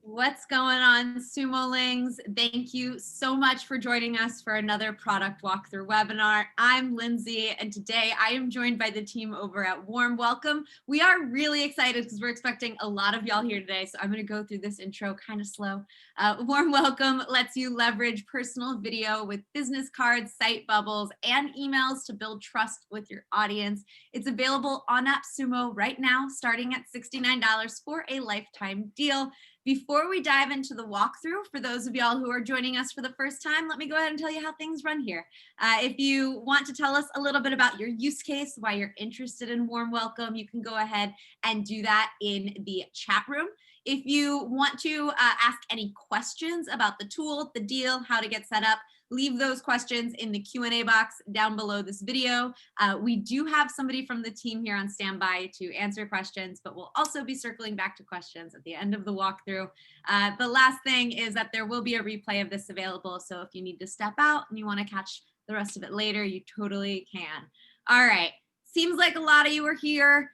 What's going on, Sumolings? Thank you so much for joining us for another product walkthrough webinar. I'm Lindsay, and today I am joined by the team over at Warm Welcome. We are really excited because we're expecting a lot of y'all here today, so I'm going to go through this intro kind of slow. Warm Welcome lets you leverage personal video with business cards, site bubbles, and emails to build trust with your audience. It's available on AppSumo right now, starting at $69 for a lifetime deal. Before we dive into the walkthrough, for those of y'all who are joining us for the first time, let me go ahead and tell you how things run here. If you want to tell us a little bit about your use case, why you're interested in Warm Welcome, you can go ahead and do that in the chat room. If you want to ask any questions about the tool, the deal, how to get set up, leave those questions in the Q&A box down below this video. We do have somebody from the team here on standby to answer questions, but we'll also be circling back to questions at the end of the walkthrough. The last thing is that there will be a replay of this available, so if you need to step out and you want to catch the rest of it later, you totally can. All right, seems like a lot of you are here.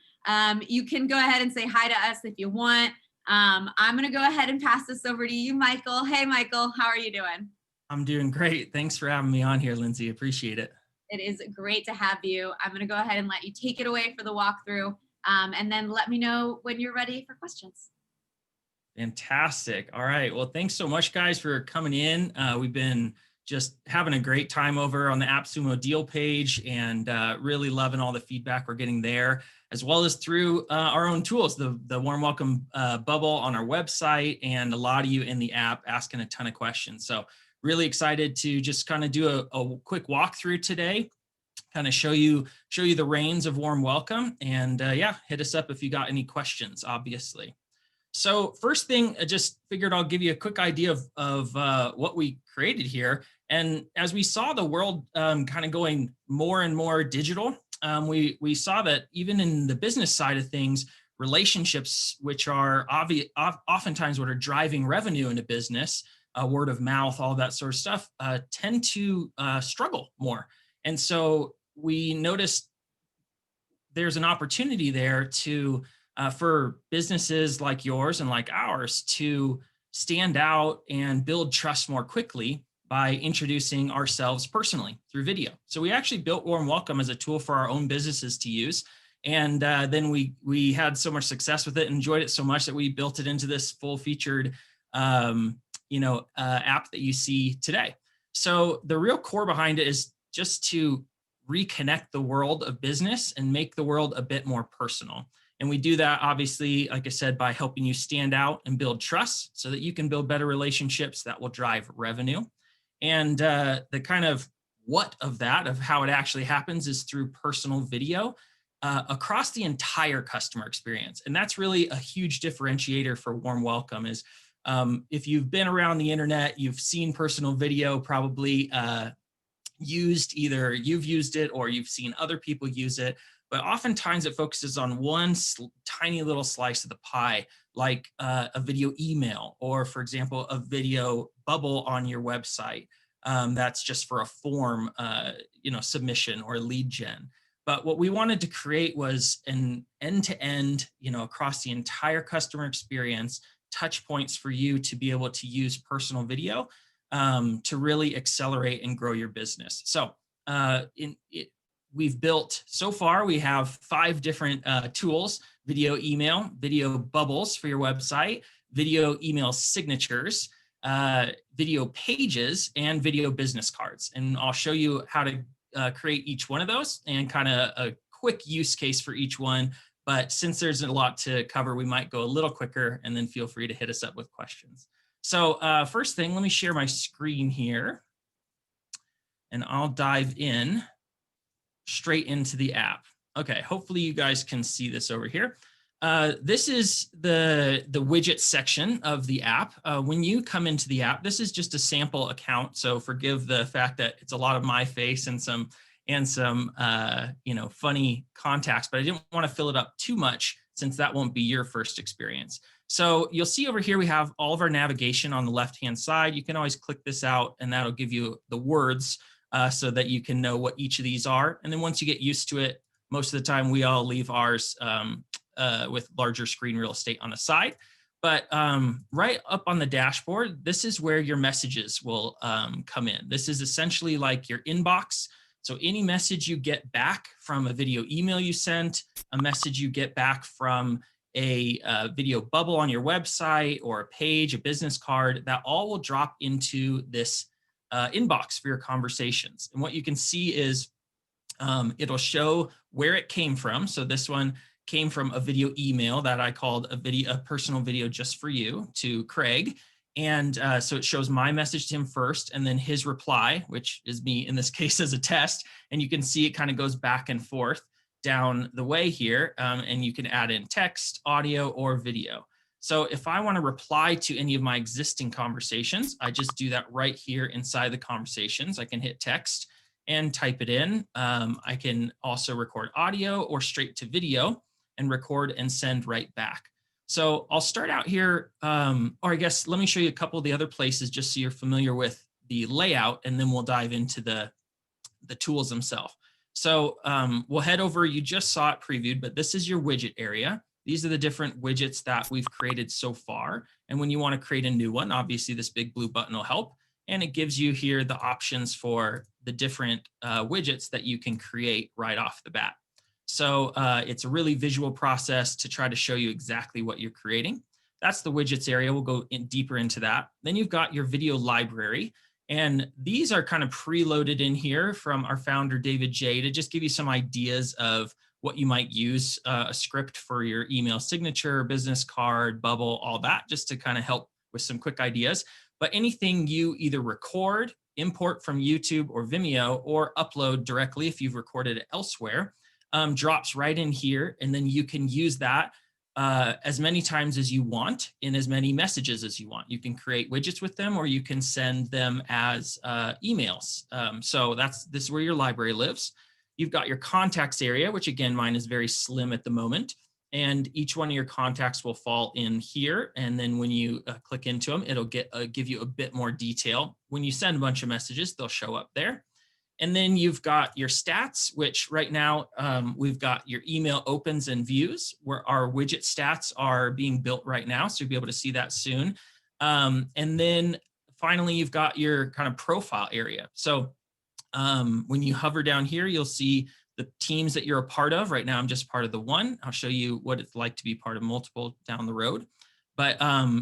You can go ahead and say hi to us if you want. I'm going to go ahead and pass this over to you, Michael. Hey, Michael, how are you doing? I'm doing great. Thanks for having me on here, Lindsay. Appreciate it. It is great to have you. I'm going to go ahead and let you take it away for the walkthrough, and then let me know when you're ready for questions. Fantastic. All right. Well, thanks so much, guys, for coming in. We've been just having a great time over on the AppSumo deal page and really loving all the feedback we're getting there, as well as through our own tools, the Warm Welcome bubble on our website, and a lot of you in the app asking a ton of questions. So really excited to just kind of do a quick walkthrough today, kind of show you the reins of Warm Welcome, and yeah, hit us up if you got any questions, obviously. So first thing, I just figured I'll give you a quick idea of what we created here. And as we saw the world kind of going more and more digital, we saw that even in the business side of things, relationships, which are oftentimes what are driving revenue in a business, word of mouth, all that sort of stuff, tend to struggle more. And so we noticed there's an opportunity there to for businesses like yours and like ours to stand out and build trust more quickly by introducing ourselves personally through video. So we actually built Warm Welcome as a tool for our own businesses to use. And then we had so much success with it and enjoyed it so much that we built it into this full-featured app that you see today. So the real core behind it is just to reconnect the world of business and make the world a bit more personal. And we do that, obviously, like I said, by helping you stand out and build trust so that you can build better relationships that will drive revenue. And the kind of what of that, of how it actually happens, is through personal video across the entire customer experience. And that's really a huge differentiator for Warm Welcome is if you've been around the internet, you've seen personal video probably used, either you've used it or you've seen other people use it, but oftentimes it focuses on one tiny little slice of the pie, like a video email, or for example, a video bubble on your website. That's just for a form, submission or lead gen. But what we wanted to create was an end-to-end, across the entire customer experience, touch points for you to be able to use personal video to really accelerate and grow your business. So we've built, so far, we have 5 different tools: video email, video bubbles for your website, video email signatures, video pages, and video business cards. And I'll show you how to create each one of those and kind of a quick use case for each one. But since there's a lot to cover, we might go a little quicker, and then feel free to hit us up with questions. So first thing, let me share my screen here, and I'll dive in straight into the app. Okay, hopefully you guys can see this over here. This is the widget section of the app. When you come into the app, this is just a sample account, so forgive the fact that it's a lot of my face and some funny contacts, but I didn't want to fill it up too much since that won't be your first experience. So you'll see over here we have all of our navigation on the left-hand side. You can always click this out, and that'll give you the words so that you can know what each of these are. And then once you get used to it, most of the time we all leave ours with larger screen real estate on the side. But right up on the dashboard, this is where your messages will come in. This is essentially like your inbox. So any message you get back from a video email you sent, a message you get back from a video bubble on your website or a page, a business card, that all will drop into this inbox for your conversations. And what you can see is it'll show where it came from. So this one came from a video email that I called a personal video just for you to Craig. And so it shows my message to him first and then his reply, which is me in this case as a test. And you can see it kind of goes back and forth down the way here. And you can add in text, audio, or video. So if I want to reply to any of my existing conversations, I just do that right here inside the conversations. I can hit text and type it in. I can also record audio or straight to video and record and send right back. So I'll start out here, or I guess let me show you a couple of the other places just so you're familiar with the layout, and then we'll dive into the tools themselves. So we'll head over, you just saw it previewed, but this is your widget area. These are the different widgets that we've created so far. And when you want to create a new one, obviously this big blue button will help. And it gives you here the options for the different widgets that you can create right off the bat. So it's a really visual process to try to show you exactly what you're creating. That's the widgets area. We'll go in deeper into that. Then you've got your video library. And these are kind of preloaded in here from our founder, David J, to just give you some ideas of what you might use, a script for your email signature, business card, bubble, all that, just to kind of help with some quick ideas. But anything you either record, import from YouTube or Vimeo, or upload directly if you've recorded it elsewhere, drops right in here. And then you can use that as many times as you want in as many messages as you want. You can create widgets with them, or you can send them as emails. So this is where your library lives. You've got your contacts area, which again, mine is very slim at the moment. And each one of your contacts will fall in here. And then when you click into them, it'll give you a bit more detail. When you send a bunch of messages, they'll show up there. And then you've got your stats, which right now we've got your email opens and views, where our widget stats are being built right now. So you'll be able to see that soon. And then finally, you've got your kind of profile area. So when you hover down here, you'll see the teams that you're a part of. Right now, I'm just part of the one. I'll show you what it's like to be part of multiple down the road. But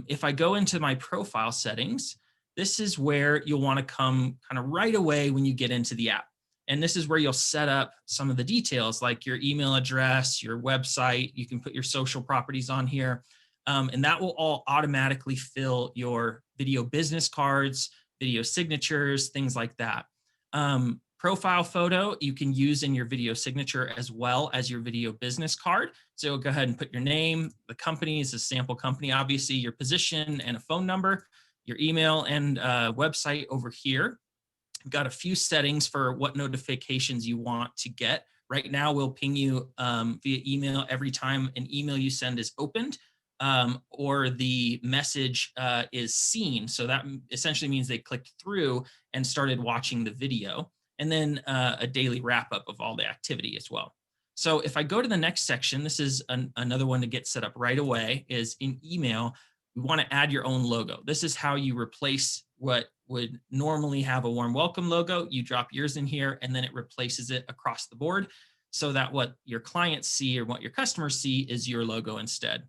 if I go into my profile settings, this is where you'll want to come kind of right away when you get into the app. And this is where you'll set up some of the details like your email address, your website. You can put your social properties on here. And that will all automatically fill your video business cards, video signatures, things like that. Profile photo you can use in your video signature as well as your video business card. So go ahead and put your name, the company is a sample company, obviously your position and a phone number, your email and website over here. We've got a few settings for what notifications you want to get. Right now, we'll ping you via email every time an email you send is opened or the message is seen. So that essentially means they clicked through and started watching the video. And then a daily wrap up of all the activity as well. So if I go to the next section, this is another one to get set up right away, is in email, we want to add your own logo. This is how you replace what would normally have a warm welcome logo. You drop yours in here and then it replaces it across the board so that what your clients see or what your customers see is your logo instead.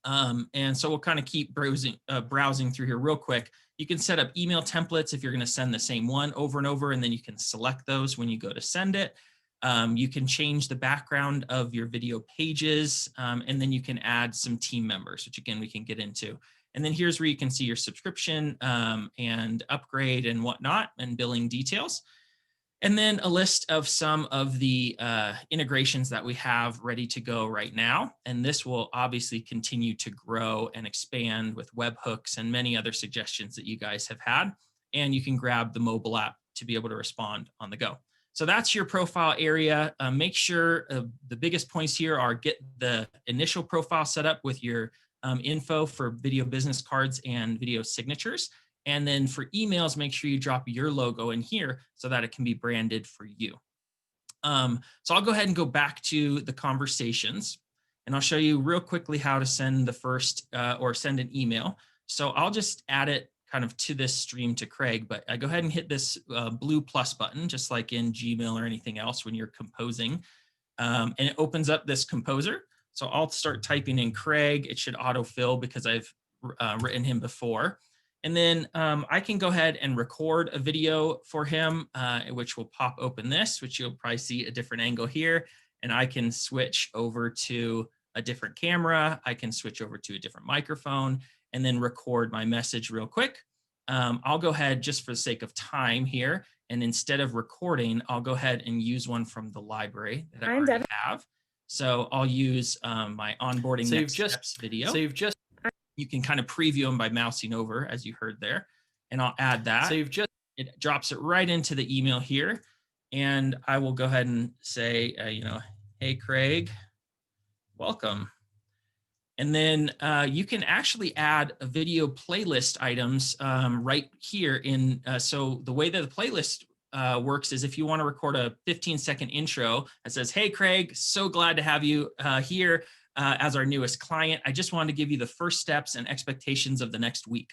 And so we'll kind of keep browsing through here real quick. You can set up email templates if you're going to send the same one over and over, and then you can select those when you go to send it. You can change the background of your video pages, and then you can add some team members, which again, we can get into. And then here's where you can see your subscription and upgrade and whatnot and billing details. And then a list of some of the integrations that we have ready to go right now. And this will obviously continue to grow and expand with webhooks and many other suggestions that you guys have had. And you can grab the mobile app to be able to respond on the go. So that's your profile area. Make sure the biggest points here are get the initial profile set up with your info for video business cards and video signatures. And then for emails, make sure you drop your logo in here so that it can be branded for you. So I'll go ahead and go back to the conversations. and I'll show you real quickly how to send the first or send an email. So I'll just add it kind of to this stream to Craig, but I go ahead and hit this blue plus button, just like in Gmail or anything else when you're composing. And it opens up this composer. So I'll start typing in Craig. It should autofill because I've written him before. And then I can go ahead and record a video for him, which will pop open this, which you'll probably see a different angle here. And I can switch over to a different camera. I can switch over to a different microphone and then record my message real quick. I'll go ahead just for the sake of time here. And instead of recording, I'll go ahead and use one from the library that I already have. So I'll use my onboarding next steps video. You can kind of preview them by mousing over, as you heard there. And I'll add that. It drops it right into the email here. And I will go ahead and say, hey, Craig, welcome. And then you can actually add a video playlist items right here in, so the way that the playlist works is if you want to record a 15-second intro that says, hey, Craig, so glad to have you here as our newest client. I just wanted to give you the first steps and expectations of the next week.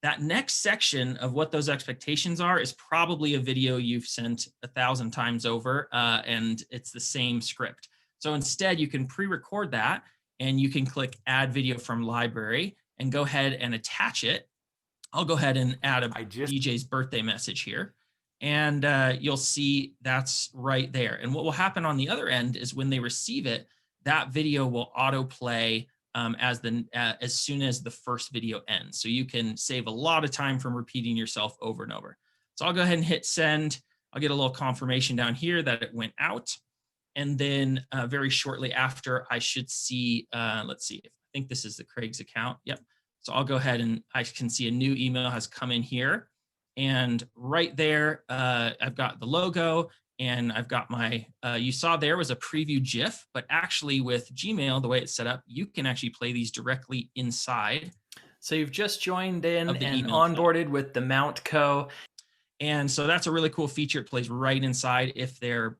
That next section of what those expectations are is probably a video you've sent 1,000 times over, and it's the same script. So instead, you can pre-record that, and you can click Add Video from Library and go ahead and attach it. I'll go ahead and add a DJ's birthday message here, and you'll see that's right there. And what will happen on the other end is when they receive it, that video will autoplay as soon as the first video ends. So you can save a lot of time from repeating yourself over and over. So I'll go ahead and hit send. I'll get a little confirmation down here that it went out. And then very shortly after, I should see, let's see, I think this is the Craig's account. Yep. So I'll go ahead and I can see a new email has come in here. And right there, I've got the logo. And I've got my, you saw there was a preview GIF, but actually with Gmail, the way it's set up, you can actually play these directly inside. So you've just joined in and onboarded with the Mount Co. And so that's a really cool feature. It plays right inside if their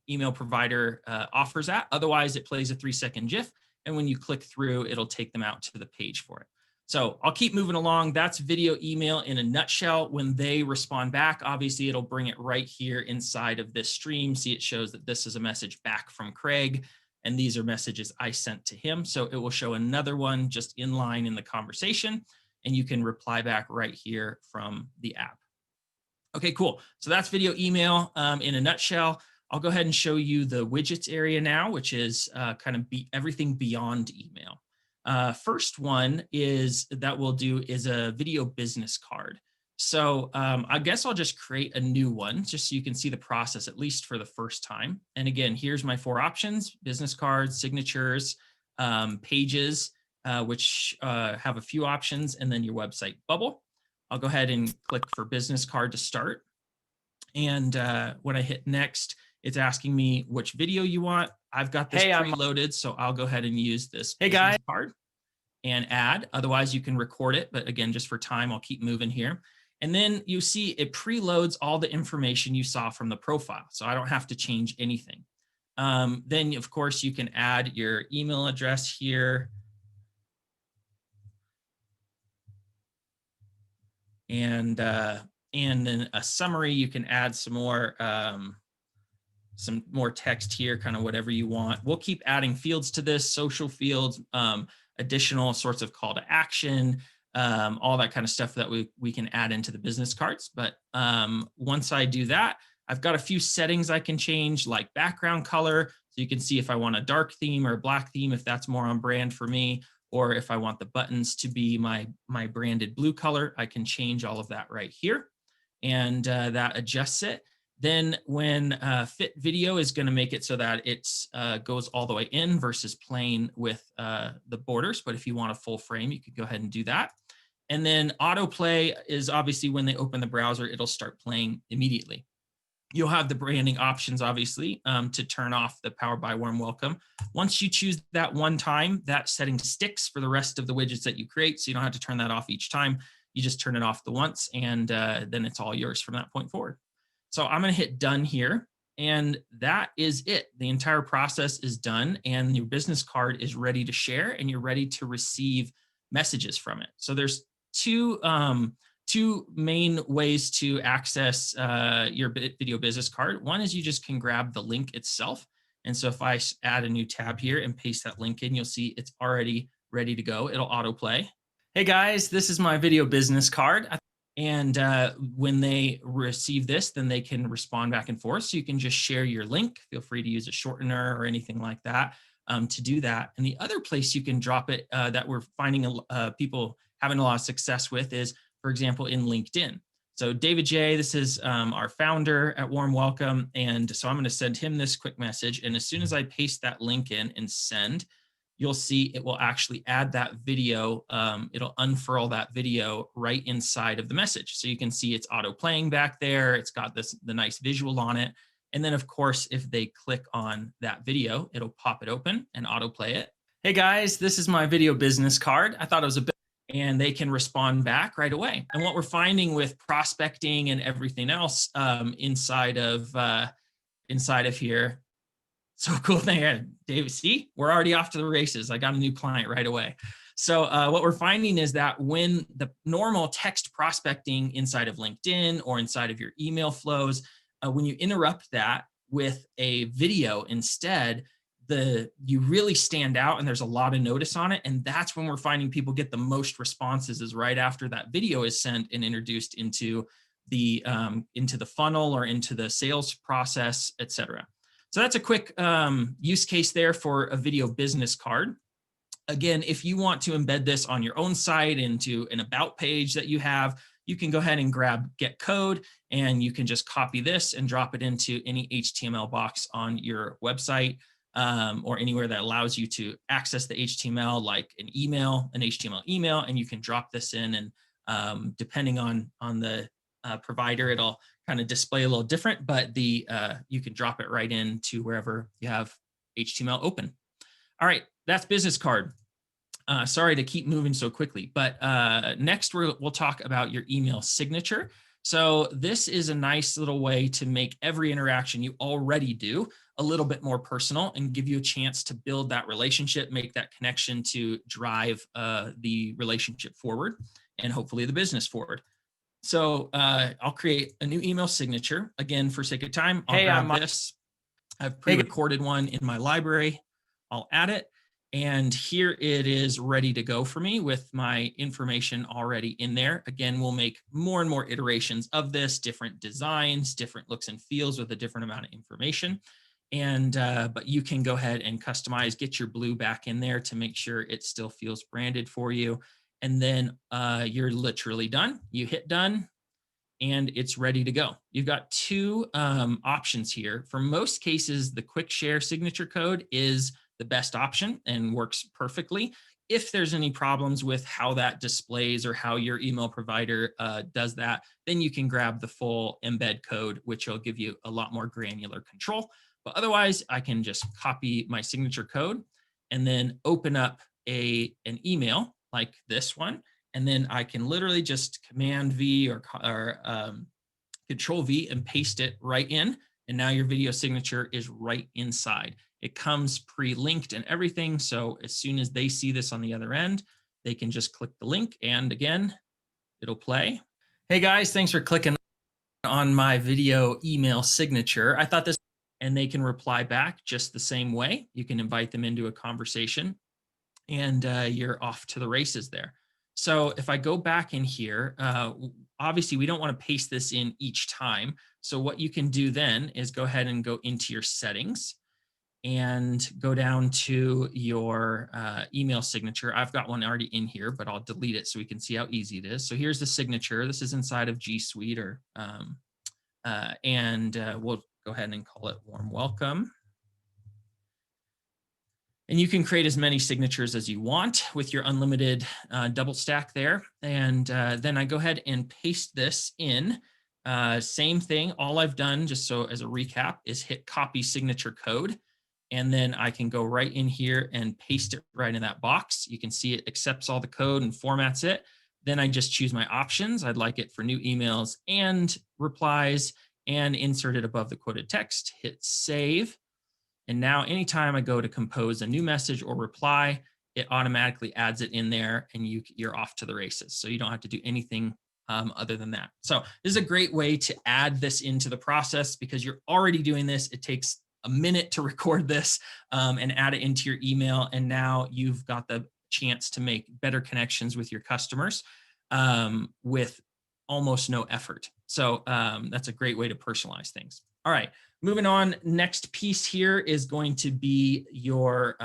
email provider offers that. Otherwise, it plays a 3-second GIF. And when you click through, it'll take them out to the page for it. So I'll keep moving along. That's video email in a nutshell. When they respond back, obviously it'll bring it right here inside of this stream. See, it shows that this is a message back from Craig, and these are messages I sent to him. So it will show another one just in line in the conversation, and you can reply back right here from the app. Okay, cool. So that's video email in a nutshell. I'll go ahead and show you the widgets area now, which is kind of everything beyond email. First one is that we'll do is a video business card. So I guess I'll just create a new one just so you can see the process, at least for the first time. And again, here's my 4 options: business cards, signatures, pages, which have a few options, and then your website bubble. I'll go ahead and click for business card to start. And when I hit next, it's asking me which video you want. I've got this preloaded, so I'll go ahead and use this business card and add. Otherwise, you can record it. But again, just for time, I'll keep moving here. And then you see it preloads all the information you saw from the profile. So I don't have to change anything. Then, of course, you can add your email address here. And then a summary, you can add some more text here, kind of whatever you want. We'll keep adding fields to this, social fields, additional sorts of call to action, all that kind of stuff that we can add into the business cards. But once I do that, I've got a few settings I can change, like background color. So you can see if I want a dark theme or a black theme, if that's more on brand for me, or if I want the buttons to be my branded blue color, I can change all of that right here. And that adjusts it. Then when fit video is going to make it so that it goes all the way in versus playing with the borders. But if you want a full frame, you could go ahead and do that. And then autoplay is obviously when they open the browser, it'll start playing immediately. You'll have the branding options, obviously, to turn off the Powered by Warm Welcome. Once you choose that one time, that setting sticks for the rest of the widgets that you create. So you don't have to turn that off each time. You just turn it off the once, and then it's all yours from that point forward. So I'm going to hit done here. And that is it. The entire process is done and your business card is ready to share and you're ready to receive messages from it. So there's two main ways to access your video business card. One is you just can grab the link itself. And so if I add a new tab here and paste that link in, you'll see it's already ready to go. It'll autoplay. Hey guys, this is my video business card. And when they receive this, then they can respond back and forth. So you can just share your link. Feel free to use a shortener or anything like that to do that. And the other place you can drop it that we're finding people having a lot of success with is, for example, in LinkedIn. So David J, this is our founder at Warm Welcome. And so I'm going to send him this quick message. And as soon as I paste that link in and send, you'll see it will actually add that video. It'll unfurl that video right inside of the message. So you can see it's auto playing back there. It's got the nice visual on it. And then of course, if they click on that video, it'll pop it open and autoplay it. Hey guys, this is my video business card. I thought it was a bit. And they can respond back right away. And what we're finding with prospecting and everything else inside of here, so cool thing, David, see, we're already off to the races. I got a new client right away. So what we're finding is that when the normal text prospecting inside of LinkedIn or inside of your email flows, when you interrupt that with a video instead, you really stand out and there's a lot of notice on it. And that's when we're finding people get the most responses, is right after that video is sent and introduced into the funnel or into the sales process, et cetera. So that's a quick use case there for a video business card. Again, if you want to embed this on your own site into an about page that you have, you can go ahead and grab get code and you can just copy this and drop it into any HTML box on your website. Or anywhere that allows you to access the HTML, like an HTML email, and you can drop this in. And depending on the provider, it'll kind of display a little different, but you can drop it right into wherever you have HTML open. All right, that's business card. Sorry to keep moving so quickly, but next we'll talk about your email signature. So this is a nice little way to make every interaction you already do a little bit more personal and give you a chance to build that relationship, make that connection to drive the relationship forward and hopefully the business forward. So I'll create a new email signature. Again, for sake of time, I'll grab this. I've pre-recorded one in my library. I'll add it. And here it is ready to go for me with my information already in there. Again, we'll make more and more iterations of this, different designs, different looks and feels with a different amount of information. And but you can go ahead and customize, get your blue back in there to make sure it still feels branded for you. And then you're literally done. You hit done and it's ready to go. You've got two options here. For most cases, the quick share signature code is the best option and works perfectly. If there's any problems with how that displays or how your email provider does that, then you can grab the full embed code, which will give you a lot more granular control. But otherwise, I can just copy my signature code and then open up an email like this one. And then I can literally just Command V or Control V and paste it right in. And now your video signature is right inside. It comes pre-linked and everything. So as soon as they see this on the other end, they can just click the link and again, it'll play. Hey guys, thanks for clicking on my video email signature. I thought this, and they can reply back just the same way. You can invite them into a conversation and you're off to the races there. So if I go back in here, obviously we don't want to paste this in each time. So what you can do then is go ahead and go into your settings and go down to your email signature. I've got one already in here, but I'll delete it so we can see how easy it is. So here's the signature. This is inside of G Suite and we'll go ahead and call it Warm Welcome. And you can create as many signatures as you want with your unlimited double stack there. And then I go ahead and paste this in. Same thing. All I've done, just so as a recap, is hit copy signature code. And then I can go right in here and paste it right in that box. You can see it accepts all the code and formats it. Then I just choose my options. I'd like it for new emails and replies. and insert it above the quoted text, hit save. And now anytime I go to compose a new message or reply, it automatically adds it in there and you're off to the races. So you don't have to do anything other than that. So this is a great way to add this into the process because you're already doing this. It takes a minute to record this and add it into your email. And now you've got the chance to make better connections with your customers with almost no effort. So that's a great way to personalize things. All right, moving on. Next piece here is going to be your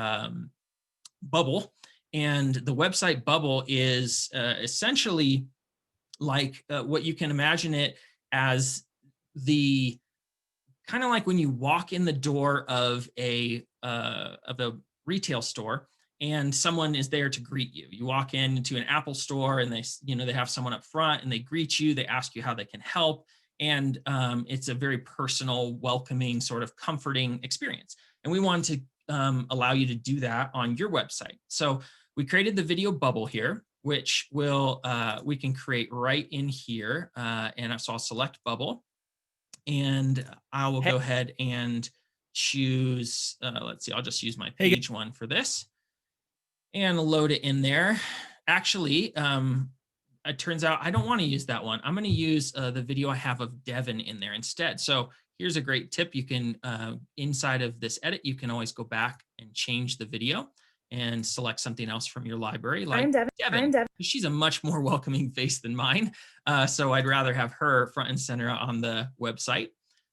bubble. And the website bubble is essentially like what you can imagine it as, the kind of like when you walk in the door of a retail store and someone is there to greet you. You walk into an Apple store and they have someone up front and they greet you. They ask you how they can help. And it's a very personal, welcoming, sort of comforting experience. And we want to allow you to do that on your website. So we created the video bubble here, which we can create right in here. And so I'll select bubble. And I will go ahead and choose, let's see, I'll just use my page one for this and load it in there. Actually, it turns out I don't want to use that one. I'm going to use the video I have of Devin in there instead. So here's a great tip. You can, inside of this edit, you can always go back and change the video and select something else from your library, like Devin. She's a much more welcoming face than mine. So I'd rather have her front and center on the website.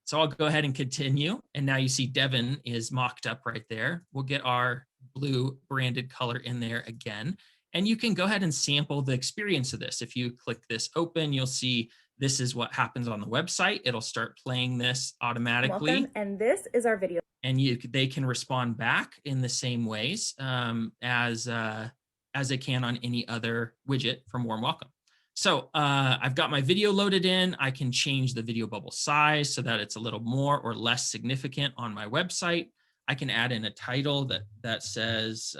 So I'll go ahead and continue. And now you see Devin is mocked up right there. We'll get our blue branded color in there again. And you can go ahead and sample the experience of this. If you click this open, you'll see this is what happens on the website. It'll start playing this automatically. Welcome, and this is our video. And they can respond back in the same ways as they can on any other widget from Warm Welcome. So I've got my video loaded in. I can change the video bubble size so that it's a little more or less significant on my website. I can add in a title that says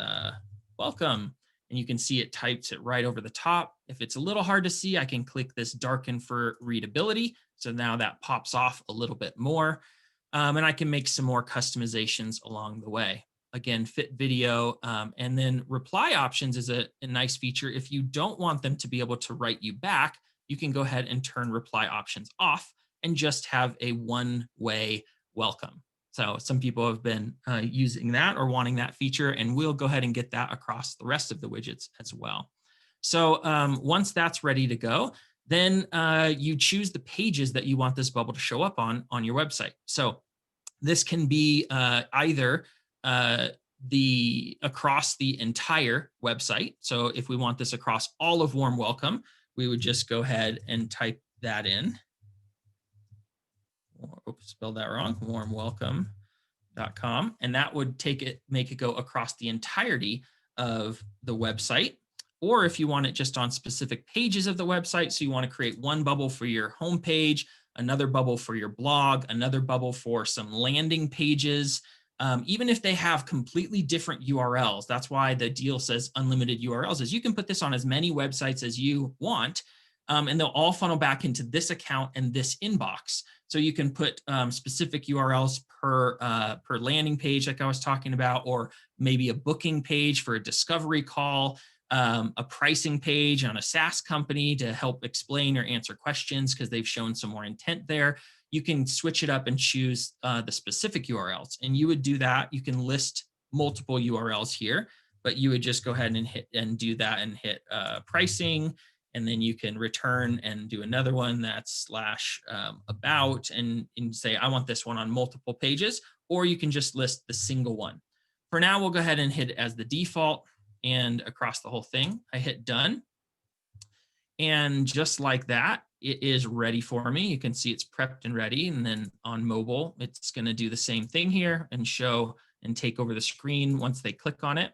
welcome, and you can see it types it right over the top. If it's a little hard to see, I can click this darken for readability. So now that pops off a little bit more. And I can make some more customizations along the way. Again, fit video, and then reply options is a nice feature. If you don't want them to be able to write you back, you can go ahead and turn reply options off and just have a one-way welcome. So some people have been using that or wanting that feature, and we'll go ahead and get that across the rest of the widgets as well. So once that's ready to go, then you choose the pages that you want this bubble to show up on your website. So this can be either across the entire website. So if we want this across all of Warm Welcome, we would just go ahead and type that in. Oops, spelled that wrong. warmwelcome.com. And that would make it go across the entirety of the website. Or if you want it just on specific pages of the website, so you want to create one bubble for your homepage, another bubble for your blog, another bubble for some landing pages, even if they have completely different URLs. That's why the deal says unlimited URLs, is you can put this on as many websites as you want, and they'll all funnel back into this account and this inbox. So you can put specific URLs per landing page, like I was talking about, or maybe a booking page for a discovery call, a pricing page on a SaaS company to help explain or answer questions because they've shown some more intent there. You can switch it up and choose the specific URLs, and you would do that. You can list multiple URLs here, but you would just go ahead and hit pricing, and then you can return and do another one that's /about and say, I want this one on multiple pages, or you can just list the single one. For now, we'll go ahead and hit it as the default. And across the whole thing, I hit done. And just like that, it is ready for me. You can see it's prepped and ready. And then on mobile, it's going to do the same thing here and show and take over the screen once they click on it.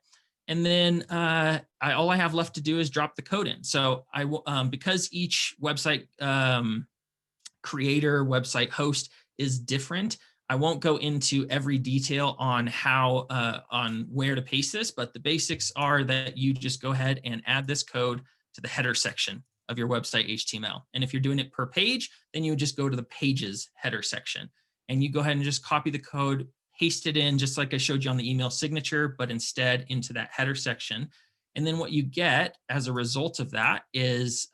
And then all I have left to do is drop the code in. So because each website creator, website host is different, I won't go into every detail on on where to paste this, but the basics are that you just go ahead and add this code to the header section of your website HTML. And if you're doing it per page, then you would just go to the pages header section and you go ahead and just copy the code, paste it in just like I showed you on the email signature, but instead into that header section. And then what you get as a result of that is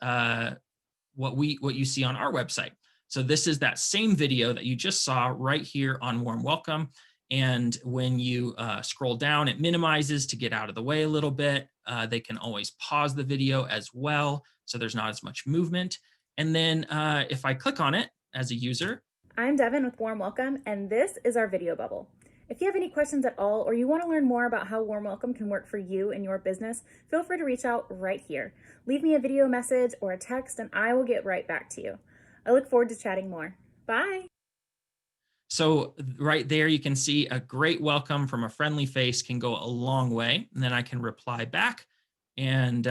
what you see on our website. So this is that same video that you just saw right here on Warm Welcome. And when you scroll down, it minimizes to get out of the way a little bit. They can always pause the video as well, so there's not as much movement. And then if I click on it as a user. I'm Devin with Warm Welcome, and this is our video bubble. If you have any questions at all, or you want to learn more about how Warm Welcome can work for you and your business, feel free to reach out right here. Leave me a video message or a text, and I will get right back to you. I look forward to chatting more. Bye. So right there, you can see a great welcome from a friendly face can go a long way. And then I can reply back. And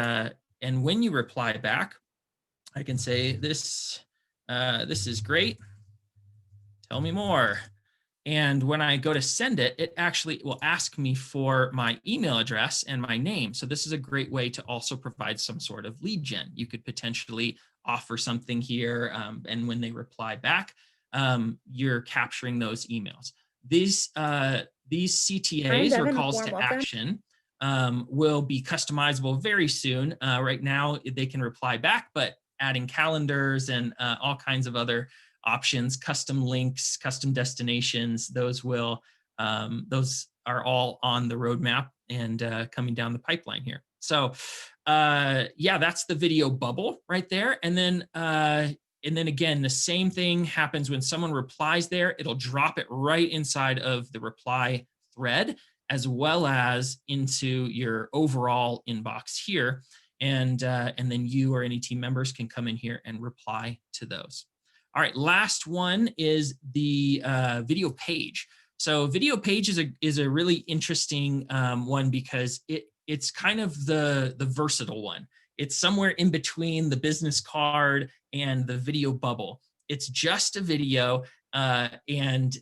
when you reply back, I can say, this is great. Tell me more. And when I go to send it, it actually will ask me for my email address and my name. So this is a great way to also provide some sort of lead gen. You could potentially offer something here. And when they reply back, you're capturing those emails. These CTAs or calls to action will be customizable very soon. Right now, they can reply back, but adding calendars and all kinds of other options, custom links, custom destinations, those are all on the roadmap and coming down the pipeline here. So yeah, that's the video bubble right there. And then again, the same thing happens when someone replies there. It'll drop it right inside of the reply thread, as well as into your overall inbox here. And then you or any team members can come in here and reply to those. All right, last one is the video page. So video page is a really interesting one because it's kind of the versatile one. It's somewhere in between the business card and the video bubble. It's just a video and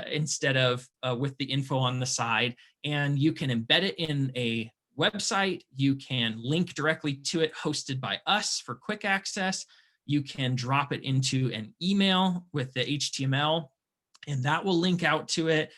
instead of with the info on the side, and you can embed it in a website. You can link directly to it, hosted by us for quick access. You can drop it into an email with the HTML, and that will link out to it.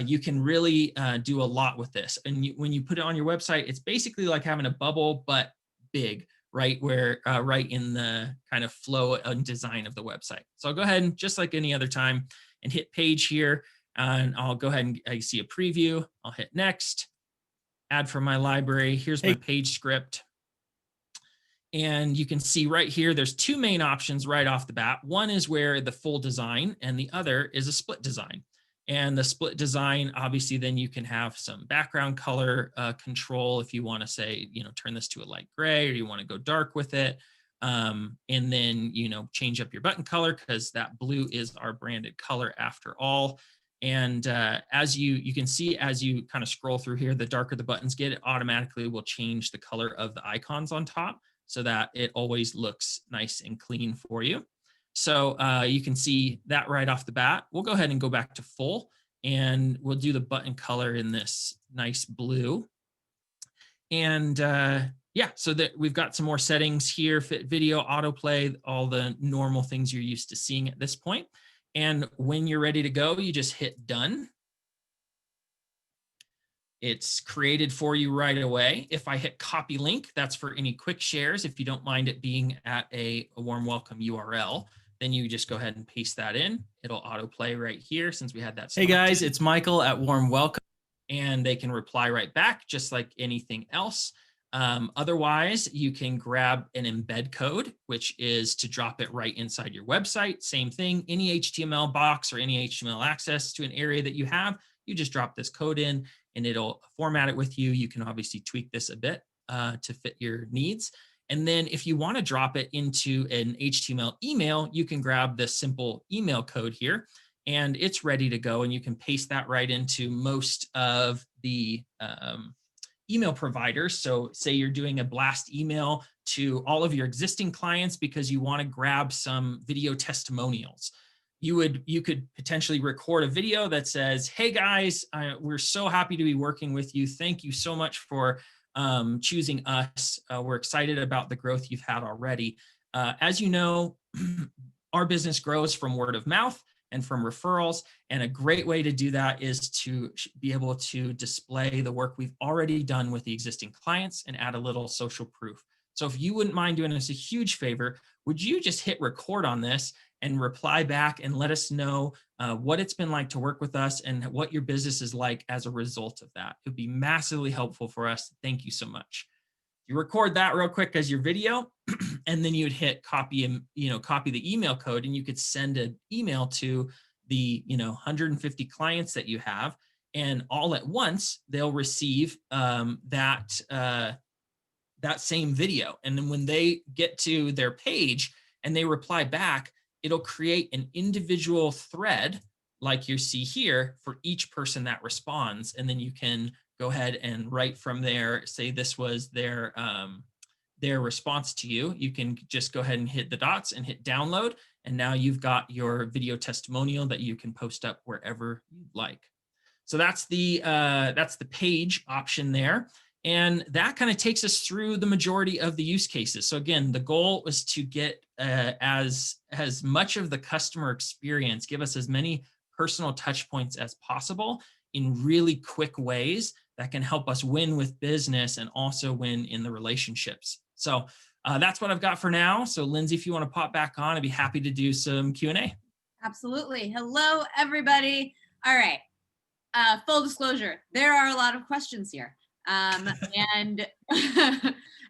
You can really do a lot with this. And when you put it on your website, it's basically like having a bubble, but big, right in the kind of flow and design of the website. So I'll go ahead and just like any other time and hit page here, and I'll go ahead and I see a preview. I'll hit next, add from my library. Here's my page script. And you can see right here, there's two main options right off the bat. One is where the full design, and the other is a split design. And the split design, obviously, then you can have some background color control if you want to say, turn this to a light gray, or you want to go dark with it. And then, change up your button color, because that blue is our branded color after all. And as you can see, as you kind of scroll through here, the darker the buttons get, it automatically will change the color of the icons on top, so that it always looks nice and clean for you. So you can see that right off the bat. We'll go ahead and go back to full, and we'll do the button color in this nice blue. And yeah, so that we've got some more settings here: fit video, autoplay, all the normal things you're used to seeing at this point. And when you're ready to go, you just hit done. It's created for you right away. If I hit copy link, that's for any quick shares. If you don't mind it being at a warm welcome URL, then you just go ahead and paste that in. It'll autoplay right here since we had that selected. Hey guys, it's Michael at Warm Welcome. And they can reply right back, just like anything else. Otherwise, you can grab an embed code, which is to drop it right inside your website. Same thing, any HTML box or any HTML access to an area that you have, you just drop this code in and it'll format it with you. You can obviously tweak this a bit to fit your needs. And then if you want to drop it into an HTML email, you can grab this simple email code here and it's ready to go. And you can paste that right into most of the email providers. So say you're doing a blast email to all of your existing clients because you want to grab some video testimonials. You could potentially record a video that says, hey guys, we're so happy to be working with you. Thank you so much for choosing us. We're excited about the growth you've had already. As you know, our business grows from word of mouth and from referrals. And a great way to do that is to be able to display the work we've already done with the existing clients and add a little social proof. So if you wouldn't mind doing us a huge favor, would you just hit record on this and reply back and let us know what it's been like to work with us and what your business is like as a result of that? It would be massively helpful for us. Thank you so much. You record that real quick as your video, and then you'd hit copy and copy the email code, and you could send an email to the 150 clients that you have, and all at once they'll receive that same video. And then when they get to their page and they reply back, it'll create an individual thread like you see here for each person that responds, and then you can go ahead and right from there, say this was their response to you. You can just go ahead and hit the dots and hit download. And now you've got your video testimonial that you can post up wherever you'd like. So that's the page option there. And that kind of takes us through the majority of the use cases. So again, the goal was to get as much of the customer experience, give us as many personal touch points as possible in really quick ways that can help us win with business and also win in the relationships. So that's what I've got for now. So Lindsay, if you want to pop back on, I'd be happy to do some Q&A. Absolutely. Hello, everybody. All right. Full disclosure, there are a lot of questions here. And and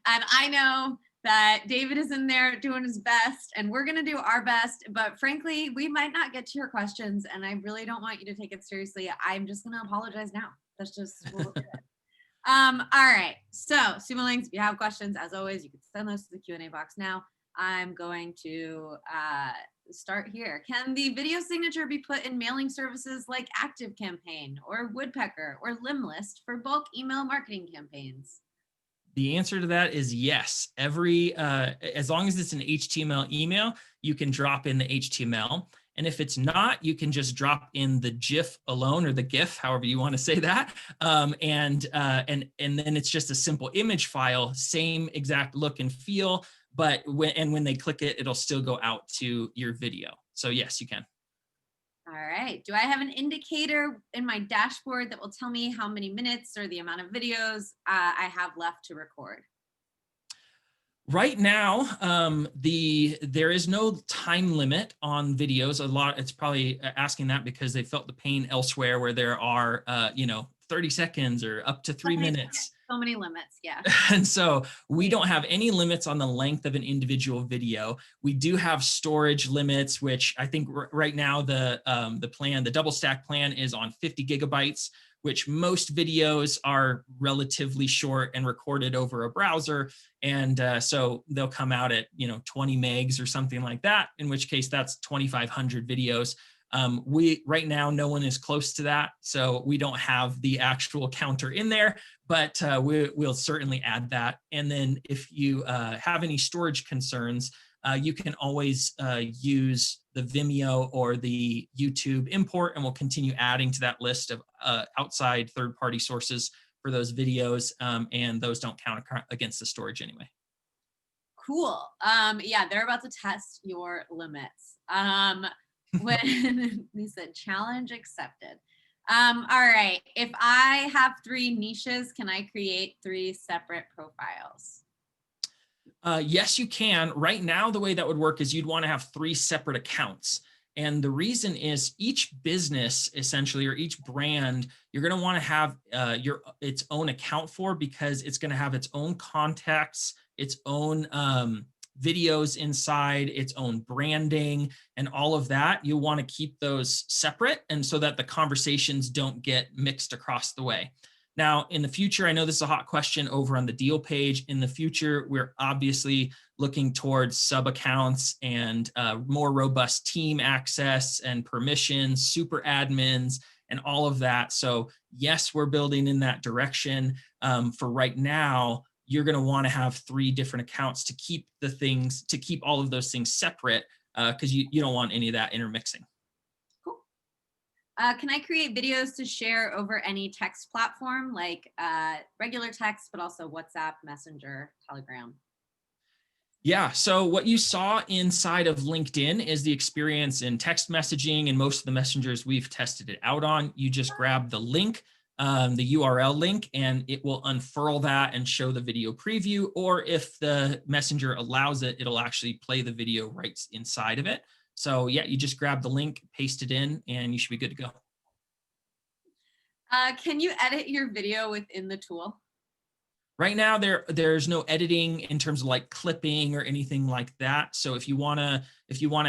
I know that David is in there doing his best, and we're going to do our best, but frankly, we might not get to your questions, and I really don't want you to take it seriously. I'm just going to apologize now. That's just what we'll do. All right. So Sumo Links, if you have questions, as always, you can send those to the Q&A box now. I'm going to start here. Can the video signature be put in mailing services like ActiveCampaign or Woodpecker or Limlist for bulk email marketing campaigns? The answer to that is yes. As long as it's an HTML email, you can drop in the HTML. And if it's not, you can just drop in the GIF alone, or the GIF, however you want to say that. And then it's just a simple image file, same exact look and feel, but when they click it, it'll still go out to your video. So yes, you can. All right. Do I have an indicator in my dashboard that will tell me how many minutes or the amount of videos I have left to record? Right now, there is no time limit on videos. It's probably asking that because they felt the pain elsewhere where there are, 30 seconds or up to 3 minutes. So many limits, yeah. And so we don't have any limits on the length of an individual video. We do have storage limits, which I think right now the double stack plan is on 50 gigabytes, which most videos are relatively short and recorded over a browser. And so they'll come out at 20 megs or something like that, in which case that's 2,500 videos. Right now, no one is close to that, so we don't have the actual counter in there, but we'll certainly add that. And then if you have any storage concerns, you can always use the Vimeo or the YouTube import, and we'll continue adding to that list of outside third-party sources for those videos, and those don't count against the storage anyway. Cool. Yeah, they're about to test your limits. When he said challenge accepted. All right. If I have 3 niches, can I create 3 separate profiles? Yes, you can. Right now, the way that would work is you'd want to have 3 separate accounts. And the reason is each business essentially, or each brand, you're going to want to have its own account for, because it's going to have its own contacts, its own videos inside, its own branding, and all of that. You'll want to keep those separate, and so that the conversations don't get mixed across the way. Now, in the future, I know this is a hot question over on the deal page. In the future, we're obviously looking towards sub accounts and more robust team access and permissions, super admins, and all of that. So yes, we're building in that direction. For right now, you're going to want to have 3 different accounts to keep all of those things separate, because you don't want any of that intermixing. Cool. Can I create videos to share over any text platform, like regular text, but also WhatsApp, Messenger, Telegram? Yeah, so what you saw inside of LinkedIn is the experience in text messaging and most of the messengers we've tested it out on. You just grab the link, the URL link, and it will unfurl that and show the video preview. Or if the messenger allows it, it'll actually play the video right inside of it. So yeah, you just grab the link, paste it in, and you should be good to go. Can you edit your video within the tool? Right now, there's no editing in terms of like clipping or anything like that. So if you wanna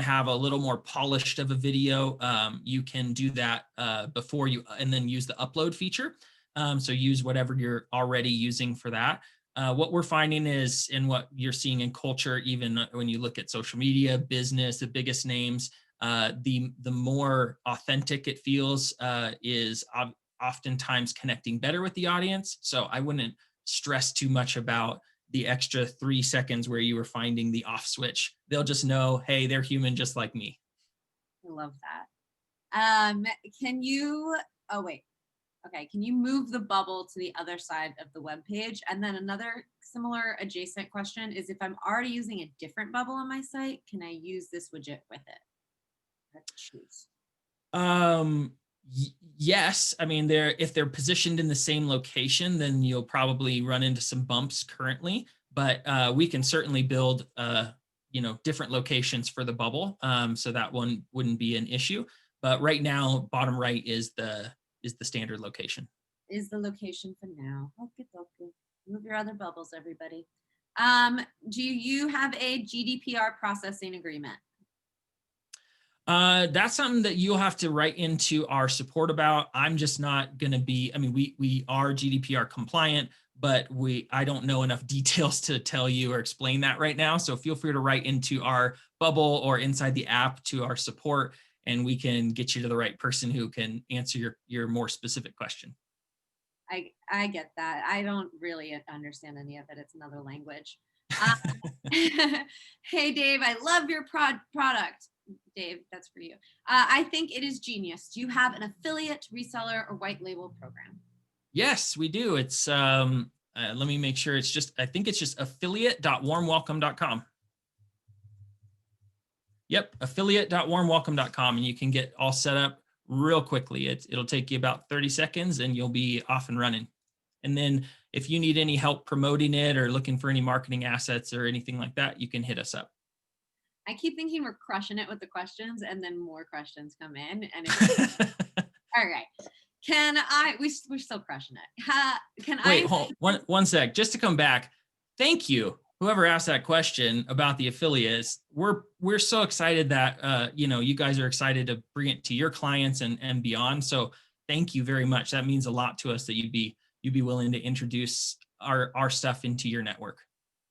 have a little more polished of a video, you can do that before you, and then use the upload feature. So use whatever you're already using for that. What we're finding is, and what you're seeing in culture, even when you look at social media, business, the biggest names, the more authentic it feels is oftentimes connecting better with the audience. So I wouldn't stress too much about the extra 3 seconds where you were finding the off switch. They'll just know, hey, they're human just like me. I love that. Can you, oh wait, okay, can you move the bubble to the other side of the web page? And then another similar adjacent question is, if I'm already using a different bubble on my site, can I use this widget with it? I have to choose. Yes, I mean, if they're positioned in the same location, then you'll probably run into some bumps currently, but we can certainly build different locations for the bubble, so that one wouldn't be an issue. But right now, bottom right is the standard location. Is the location for now. Okay, okay. Move your other bubbles, everybody. Do you have a GDPR processing agreement? That's something that you'll have to write into our support about. I'm just not going to be, I mean, we are GDPR compliant, but I don't know enough details to tell you or explain that right now. So feel free to write into our bubble or inside the app to our support, and we can get you to the right person who can answer your more specific question. I get that. I don't really understand any of it. It's another language. Hey, Dave, I love your product. Dave, that's for you. I think it is genius. Do you have an affiliate, reseller, or white label program? Yes, we do. It's let me make sure. I think it's just affiliate.warmwelcome.com. Yep, affiliate.warmwelcome.com, and you can get all set up real quickly. It'll take you about 30 seconds and you'll be off and running. And then if you need any help promoting it or looking for any marketing assets or anything like that, you can hit us up. I keep thinking we're crushing it with the questions, and then more questions come in. And all right, we're still crushing it. Wait, hold one sec, just to come back. Thank you, whoever asked that question about the affiliates. We're so excited that you guys are excited to bring it to your clients and beyond. So thank you very much. That means a lot to us that you'd be willing to introduce our stuff into your network.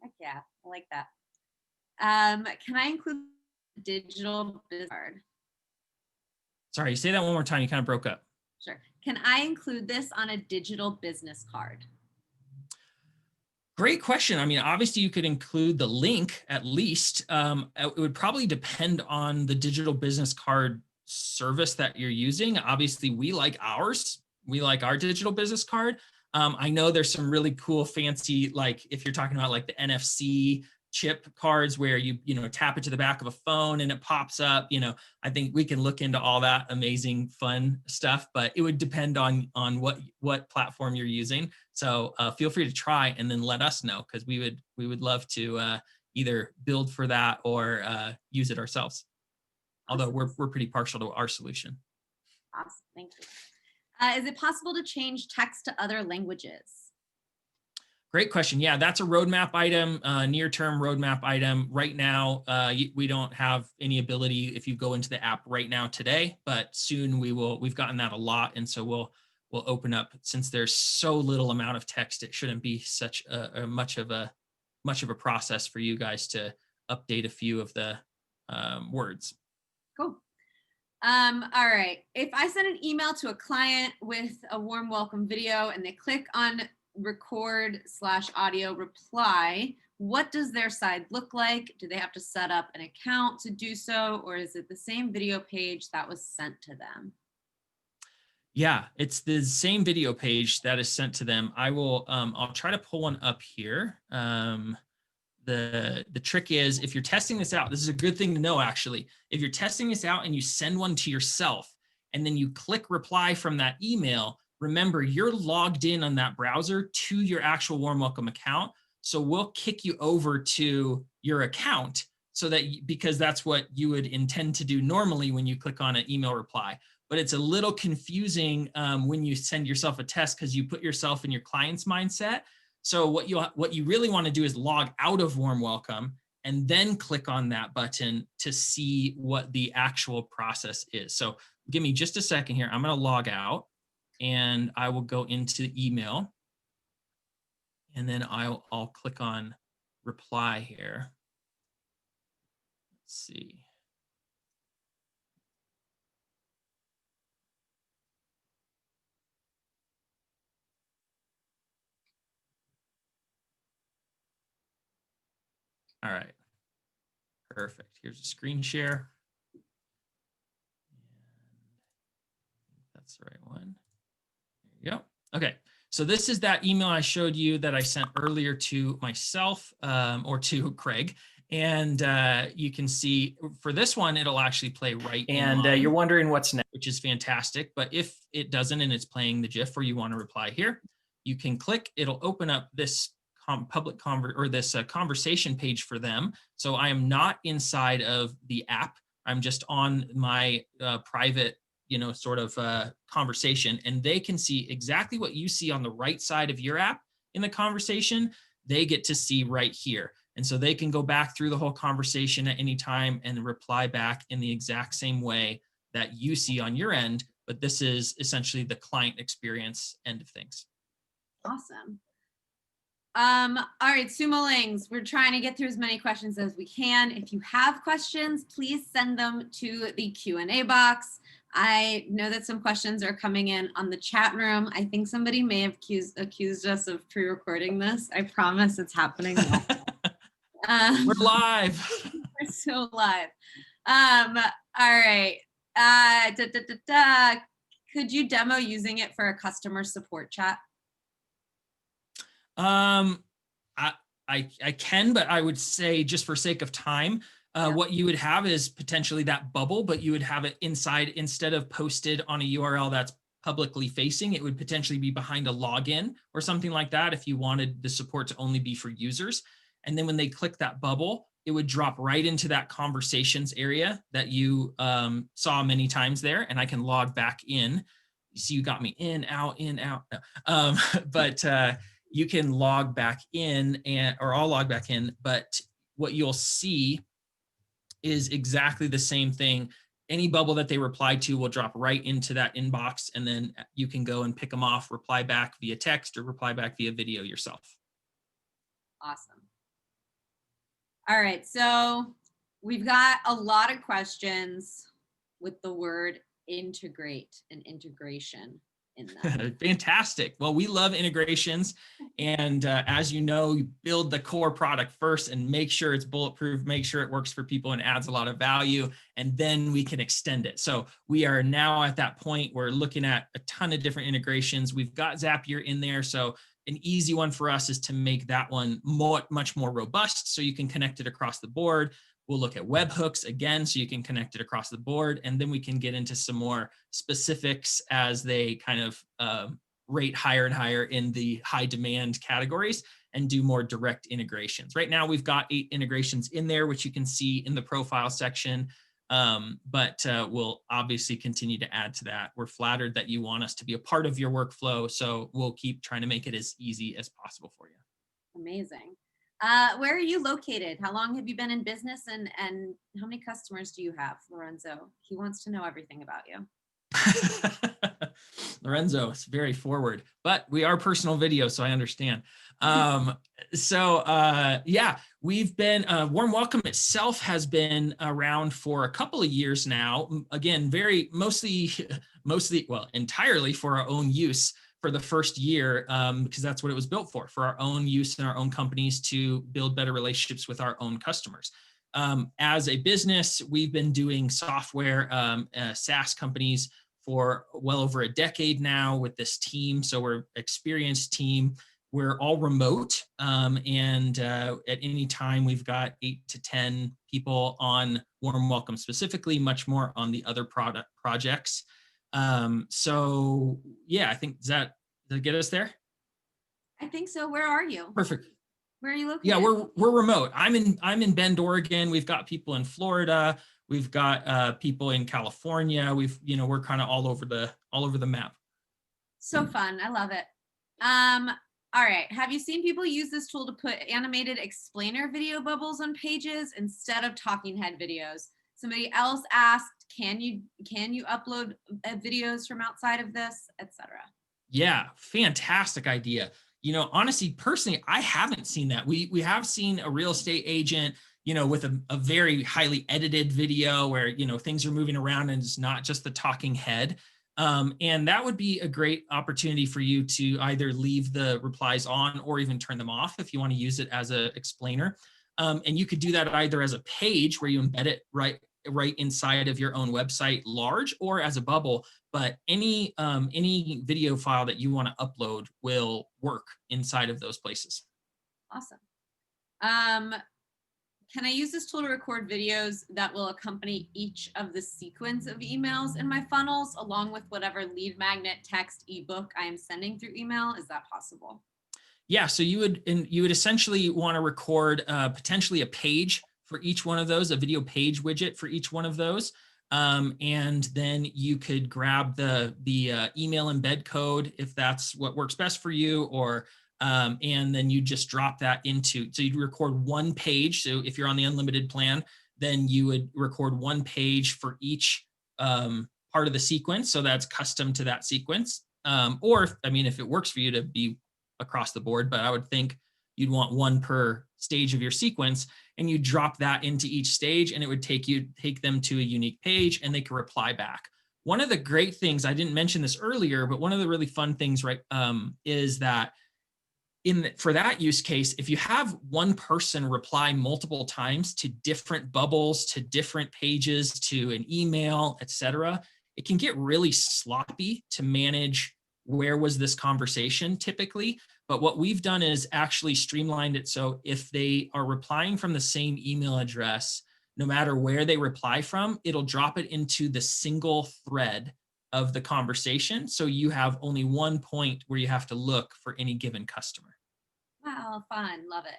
Heck yeah, I like that. Can I include digital business card? Sorry, say that one more time. You kind of broke up. Sure. Can I include this on a digital business card? Great question. I mean, obviously you could include the link at least. It would probably depend on the digital business card service that you're using. Obviously, we like ours. We like our digital business card. I know there's some really cool, fancy, like if you're talking about like the NFC chip cards where you tap it to the back of a phone and it pops up. I think we can look into all that amazing fun stuff, but it would depend on what platform you're using. So feel free to try and then let us know, because we would love to either build for that or use it ourselves. Although we're pretty partial to our solution. Awesome, thank you. Is it possible to change text to other languages? Great question. Yeah, that's a roadmap item, near-term roadmap item. Right now, we don't have any ability if you go into the app right now today, but soon we will. We've gotten that a lot, and so we'll open up. Since there's so little amount of text, it shouldn't be such a much of a process for you guys to update a few of the words. Cool. All right. If I send an email to a client with a warm welcome video and they click on record/audio reply, what does their side look like? Do they have to set up an account to do so, or is it the same video page that was sent to them? Yeah, it's the same video page that is sent to them. I'll try to pull one up here. the trick is, if you're testing this out, this is a good thing to know actually. If you're testing this out and you send one to yourself and then you click reply from that email, remember you're logged in on that browser to your actual Warm Welcome account. So we'll kick you over to your account so that because that's what you would intend to do normally when you click on an email reply. But it's a little confusing when you send yourself a test because you put yourself in your client's mindset. So what you really want to do is log out of Warm Welcome and then click on that button to see what the actual process is. So give me just a second here. I'm going to log out and I will go into the email and then I'll click on reply here. Let's see. All right, perfect. Here's a screen share. That's the right one. There you go. Okay, so this is that email I showed you that I sent earlier to myself or to Craig. And you can see for this one, it'll actually play right And in you're wondering what's next, which is fantastic. But if it doesn't and it's playing the GIF or you want to reply here, you can click, it'll open up this conversation page for them. So I am not inside of the app. I'm just on my private, sort of conversation, and they can see exactly what you see on the right side of your app in the conversation. They get to see right here. And so they can go back through the whole conversation at any time and reply back in the exact same way that you see on your end. But this is essentially the client experience end of things. Awesome. All right, Sumolings, we're trying to get through as many questions as we can. If you have questions, please send them to the Q&A box. I know that some questions are coming in on the chat room. I think somebody may have accused us of pre-recording this. I promise it's happening. We're live. We're so live. All right. Could you demo using it for a customer support chat? I can, but I would say just for sake of time, what you would have is potentially that bubble, but you would have it inside instead of posted on a URL that's publicly facing, it would potentially be behind a login or something like that if you wanted the support to only be for users. And then when they click that bubble, it would drop right into that conversations area that you saw many times there, and I can log back in. You see, you got me in, out, but you can log back in or I'll log back in, but what you'll see is exactly the same thing. Any bubble that they reply to will drop right into that inbox, and then you can go and pick them off, reply back via text or reply back via video yourself. Awesome. All right, so we've got a lot of questions with the word integrate and integration in them. Fantastic. Well, we love integrations. And as you know, you build the core product first and make sure it's bulletproof, make sure it works for people and adds a lot of value, and then we can extend it. So we are now at that point, we're looking at a ton of different integrations. We've got Zapier in there. So an easy one for us is to make that one much more robust so you can connect it across the board. We'll look at webhooks again, so you can connect it across the board. And then we can get into some more specifics as they kind of rate higher and higher in the high demand categories and do more direct integrations. Right now, we've got 8 integrations in there, which you can see in the profile section. But we'll obviously continue to add to that. We're flattered that you want us to be a part of your workflow, so we'll keep trying to make it as easy as possible for you. Amazing. Where are you located? How long have you been in business, and how many customers do you have, Lorenzo? He wants to know everything about you. Lorenzo is very forward, but we are personal video, so I understand. Yeah, we've been, Warm Welcome itself has been around for a couple of years now. Again, entirely for our own use for the first year, because that's what it was built for our own use in our own companies to build better relationships with our own customers. As a business, we've been doing software, SaaS companies for well over a decade now with this team. So we're an experienced team. we're all remote, and at any time we've got 8 to 10 people on Warm Welcome specifically, much more on the other projects. So yeah, I think does that get us there? I think so. Where are you? Perfect. Where are you located? Yeah, we're remote. I'm in Bend, Oregon. We've got people in Florida. We've got people in California. We're kind of all over the map. So fun. I love it. All right. Have you seen people use this tool to put animated explainer video bubbles on pages instead of talking head videos? Somebody else asked, can you upload videos from outside of this, etc.? Yeah, fantastic idea. Honestly, personally, I haven't seen that. We have seen a real estate agent, with a very highly edited video where, things are moving around and it's not just the talking head. And that would be a great opportunity for you to either leave the replies on or even turn them off if you want to use it as an explainer. And you could do that either as a page where you embed it right inside of your own website large, or as a bubble. But any video file that you want to upload will work inside of those places. Awesome. Can I use this tool to record videos that will accompany each of the sequence of emails in my funnels, along with whatever lead magnet, text, ebook I am sending through email? Is that possible? Yeah, so you would essentially want to record potentially a page for each one of those, a video page widget for each one of those. And then you could grab the email embed code if that's what works best for you, or and then you just drop that into, so you'd record one page. So if you're on the unlimited plan, then you would record one page for each part of the sequence. So that's custom to that sequence. Or, if it works for you to be across the board, but I would think you'd want one per stage of your sequence, and you drop that into each stage, and it would take them to a unique page, and they can reply back. One of the great things, I didn't mention this earlier, but one of the really fun things, right, is that for that use case, if you have one person reply multiple times to different bubbles, to different pages, to an email, etc., it can get really sloppy to manage where was this conversation typically. But what we've done is actually streamlined it. So if they are replying from the same email address, no matter where they reply from, it'll drop it into the single thread of the conversation. So you have only one point where you have to look for any given customer. Wow, fun. Love it.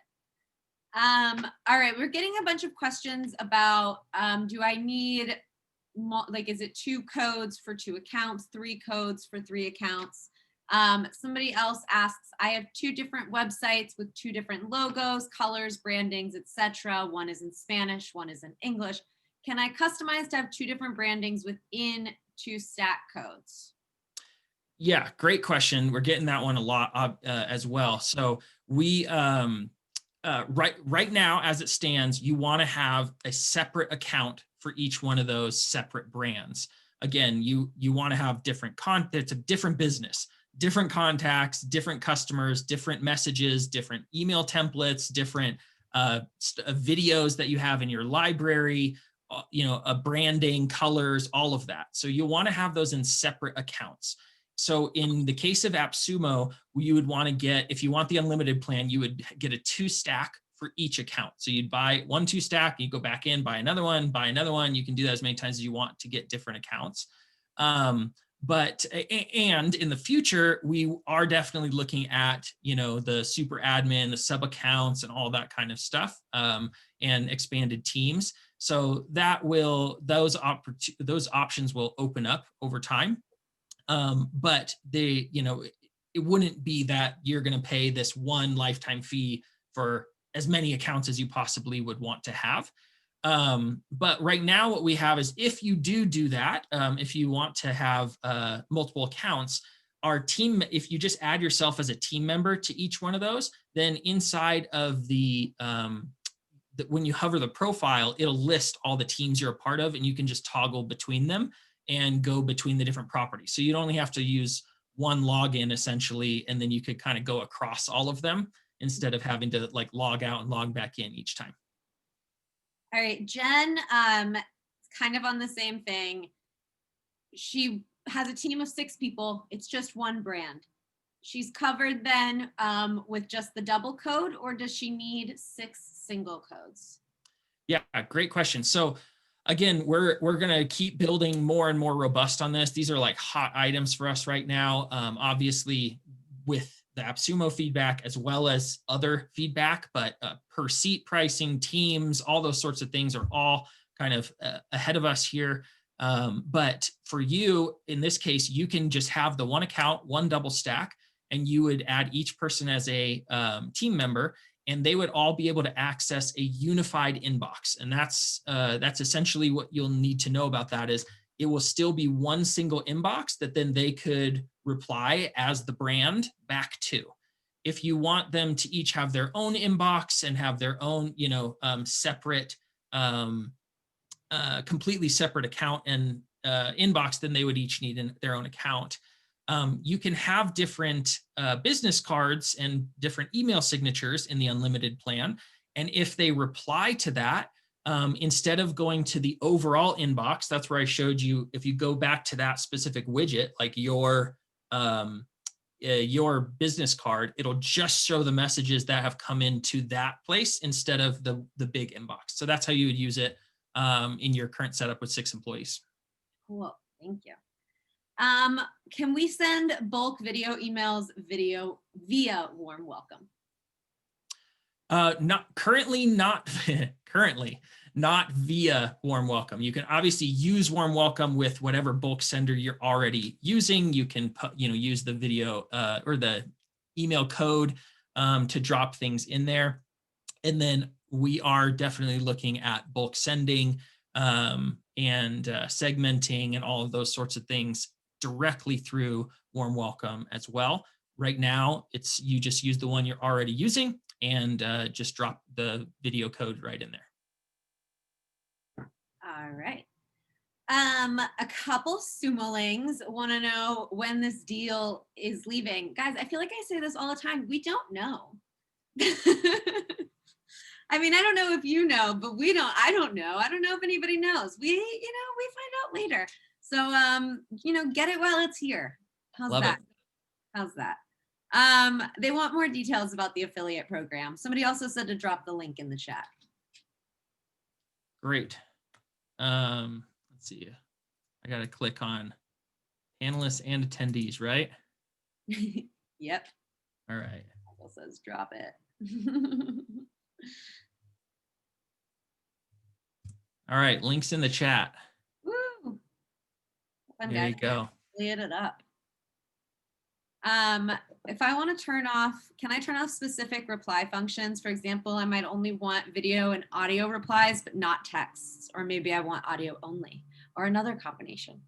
All right, we're getting a bunch of questions about, do I need, is it 2 codes for 2 accounts, 3 codes for 3 accounts? Somebody else asks, I have 2 different websites with 2 different logos, colors, brandings, etc. One is in Spanish, one is in English. Can I customize to have 2 different brandings within 2 stack codes? Yeah, great question. We're getting that one a lot as well. So we right now, as it stands, you want to have a separate account for each one of those separate brands. Again, you want to have different it's a different business, different contacts, different customers, different messages, different email templates, different videos that you have in your library, branding, colors, all of that. So you want to have those in separate accounts. So in the case of AppSumo, you would want to get, if you want the unlimited plan, you would get a 2 stack for each account. So you'd buy 1 2 stack, you go back in, buy another one, buy another one. You can do that as many times as you want to get different accounts. But in the future, we are definitely looking at, the super admin, the sub accounts, and all that kind of stuff, and expanded teams. So those options will open up over time. But it wouldn't be that you're going to pay this one lifetime fee for as many accounts as you possibly would want to have. But right now what we have is, if you do that, if you want to have multiple accounts, our team, if you just add yourself as a team member to each one of those, then inside of when you hover the profile, it'll list all the teams you're a part of, and you can just toggle between them and go between the different properties. So you'd only have to use one login essentially, and then you could kind of go across all of them instead of having to log out and log back in each time. All right, Jen, kind of on the same thing. She has a team of 6 people. It's just one brand. she's covered then with just the double code, or does she need 6 single codes? Yeah, great question. So again, we're going to keep building more and more robust on this. These are like hot items for us right now. Obviously with the AppSumo feedback as well as other feedback, but per seat pricing, teams, all those sorts of things are all kind of ahead of us here. But for you, in this case, you can just have the one account, one double stack, and you would add each person as a team member, and they would all be able to access a unified inbox. And that's essentially what you'll need to know about that is it will still be one single inbox that then they could reply as the brand back to. If you want them to each have their own inbox and have their own, separate, completely separate account and inbox, then they would each need their own account. You can have different business cards and different email signatures in the unlimited plan. And if they reply to that, instead of going to the overall inbox, that's where I showed you, if you go back to that specific widget, like your business card, it'll just show the messages that have come into that place instead of the big inbox. So that's how you would use it in your current setup with 6 employees. Cool, thank you. Can we send bulk video emails via warm welcome? Not currently, not via warm welcome. You can obviously use warm welcome with whatever bulk sender you're already using. You can use the video or the email code to drop things in there. And then we are definitely looking at bulk sending and segmenting and all of those sorts of things directly through warm welcome as well. Right now, you just use the one you're already using and just drop the video code right in there. All right. A couple Sumolings want to know when this deal is leaving. Guys, I feel like I say this all the time. We don't know. I mean, I don't know if you know, but I don't know. I don't know if anybody knows. We find out later. So, get it while it's here. How's Love that? it. How's that? They want more details about the affiliate program. Somebody also said to drop the link in the chat. Great. Let's see. I got to click on panelists and attendees, right? Yep. All right. Michael says drop it. All right. Links in the chat. Woo! Fun, There guys. you go. Lit it up. If I want to turn off, can I turn off specific reply functions? For example, I might only want video and audio replies, but not texts, or maybe I want audio only, or another combination.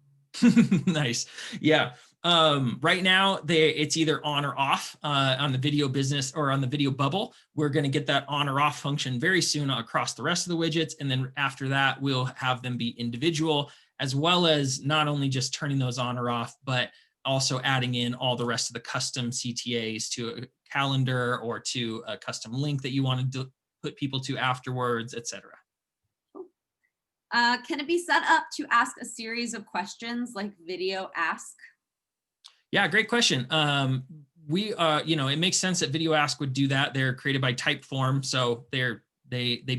Nice. Yeah. Right now, it's either on or off on the video business or on the video bubble. We're going to get that on or off function very soon across the rest of the widgets. And then after that, we'll have them be individual, as well as not only just turning those on or off, but also adding in all the rest of the custom CTAs to a calendar or to a custom link that you want to put people to afterwards, etc. Can it be set up to ask a series of questions like video ask? Yeah, great question. It makes sense that Video Ask would do that. They're created by Typeform, so they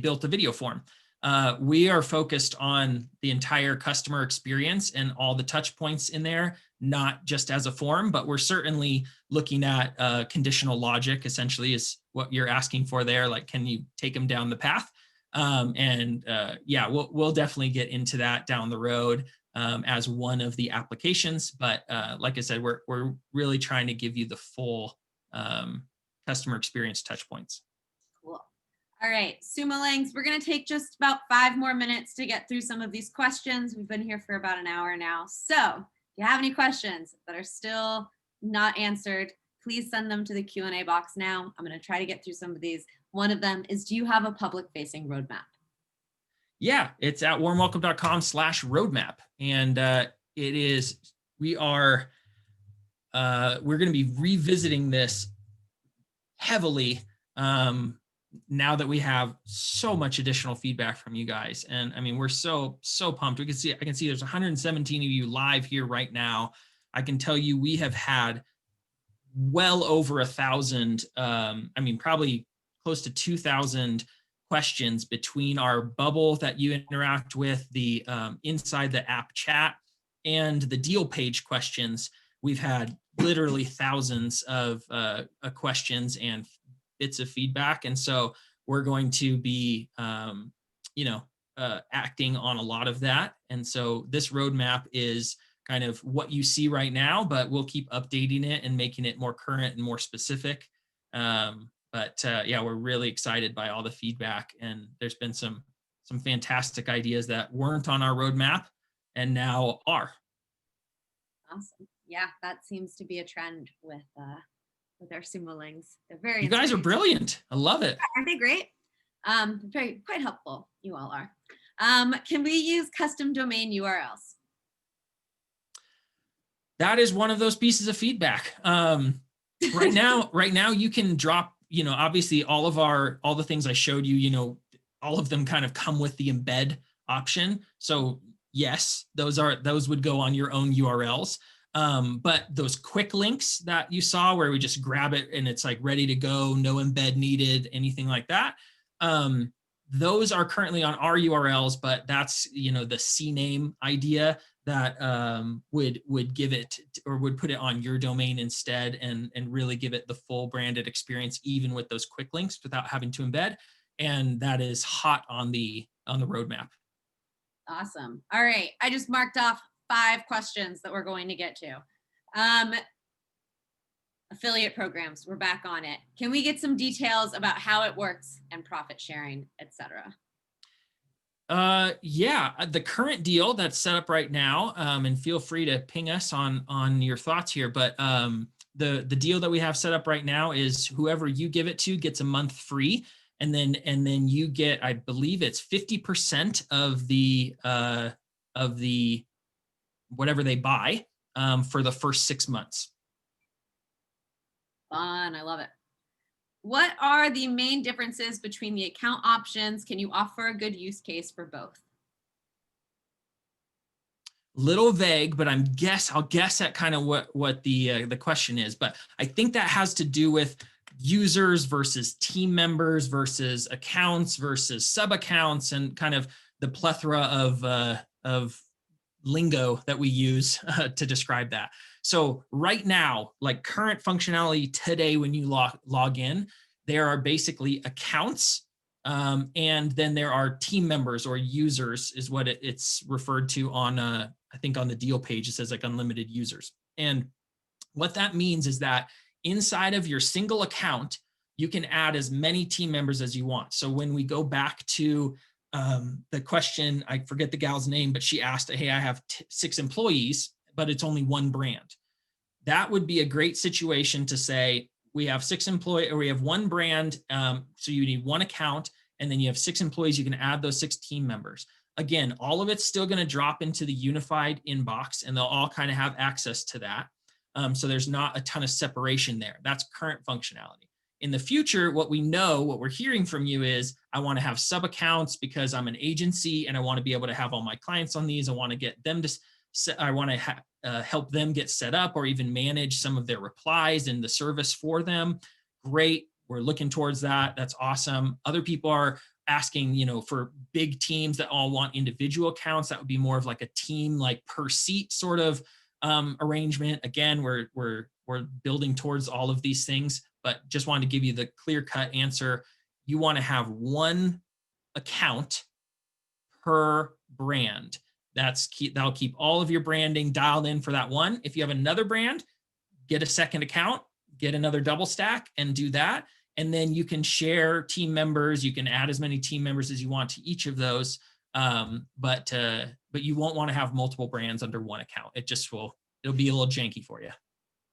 built a video form. We are focused on the entire customer experience and all the touch points in there, not just as a form, but we're certainly looking at conditional logic, essentially is what you're asking for there. Like, can you take them down the path? We'll definitely get into that down the road as one of the applications. But like I said, we're really trying to give you the full customer experience touch points. Cool. All right, Sumolings, we're going to take just about 5 more minutes to get through some of these questions. We've been here for about an hour now. So if you have any questions that are still not answered, please send them to the Q&A box now. I'm going to try to get through some of these. One of them is, do you have a public-facing roadmap? Yeah, it's at warmwelcome.com/roadmap. And we're going to be revisiting this heavily now that we have so much additional feedback from you guys. And I mean, we're so pumped. I can see there's 117 of you live here right now. I can tell you we have had well over 1,000, I mean, probably close to 2,000 questions between our bubble that you interact with, the inside the app chat, and the deal page questions. We've had literally thousands of questions and bits of feedback. And so we're going to be, acting on a lot of that. And so this roadmap is kind of what you see right now, but we'll keep updating it and making it more current and more specific. Yeah, we're really excited by all the feedback, and there's been some fantastic ideas that weren't on our roadmap and now are. Awesome. Yeah, that seems to be a trend with our Sumolings. They're very You guys are inspiring. brilliant. I love it. Aren't they great? Very quite helpful. You all are. Can we use custom domain URLs? That is one of those pieces of feedback. Right now you can drop, obviously all the things I showed you, all of them kind of come with the embed option. So yes, those would go on your own URLs. But those quick links that you saw where we just grab it and it's like ready to go, no embed needed, anything like that. Those are currently on our URLs, but that's, the CNAME idea that would give it, or would put it on your domain instead, and really give it the full branded experience, even with those quick links without having to embed. And that is hot on the roadmap. Awesome. All right. I just marked off 5 questions that we're going to get to. Affiliate programs, we're back on it. Can we get some details about how it works and profit sharing, etc.? Yeah, the current deal that's set up right now, and feel free to ping us on your thoughts here, but the deal that we have set up right now is whoever you give it to gets a month free, and then you get, I believe it's 50% of the whatever they buy for the first 6 months. Fun. I love it. What are the main differences between the account options? Can you offer a good use case for both? Little vague, but I'll guess at kind of what the question is. But I think that has to do with users versus team members versus accounts versus sub accounts, and kind of the plethora of lingo that we use to describe that. So right now, like current functionality today, when you log in, there are basically accounts, and then there are team members or users is what it's referred to on, I think on the deal page, it says like unlimited users. And what that means is that inside of your single account, you can add as many team members as you want. So when we go back to the question, I forget the gal's name, but she asked, hey, I have 6 employees, but it's only one brand. That would be a great situation to say, we have 6 employees, or we have one brand. So you need one account, and then you have 6 employees. You can add those 6 team members. Again, all of it's still going to drop into the unified inbox, and they'll all kind of have access to that. So there's not a ton of separation there. That's current functionality. In the future, what we're hearing from you is, I want to have sub accounts because I'm an agency and I want to be able to have all my clients on these. I want to get them to, I want to help them get set up, or even manage some of their replies and the service for them. Great. We're looking towards that. That's awesome. Other people are asking, for big teams that all want individual accounts. That would be more of like a team, like per seat sort of arrangement. Again, we're building towards all of these things, but just wanted to give you the clear-cut answer. You want to have one account per brand. That'll keep all of your branding dialed in for that one. If you have another brand, get a second account, get another double stack, and do that. And then you can share team members. You can add as many team members as you want to each of those. But you won't want to have multiple brands under one account. It'll be a little janky for you.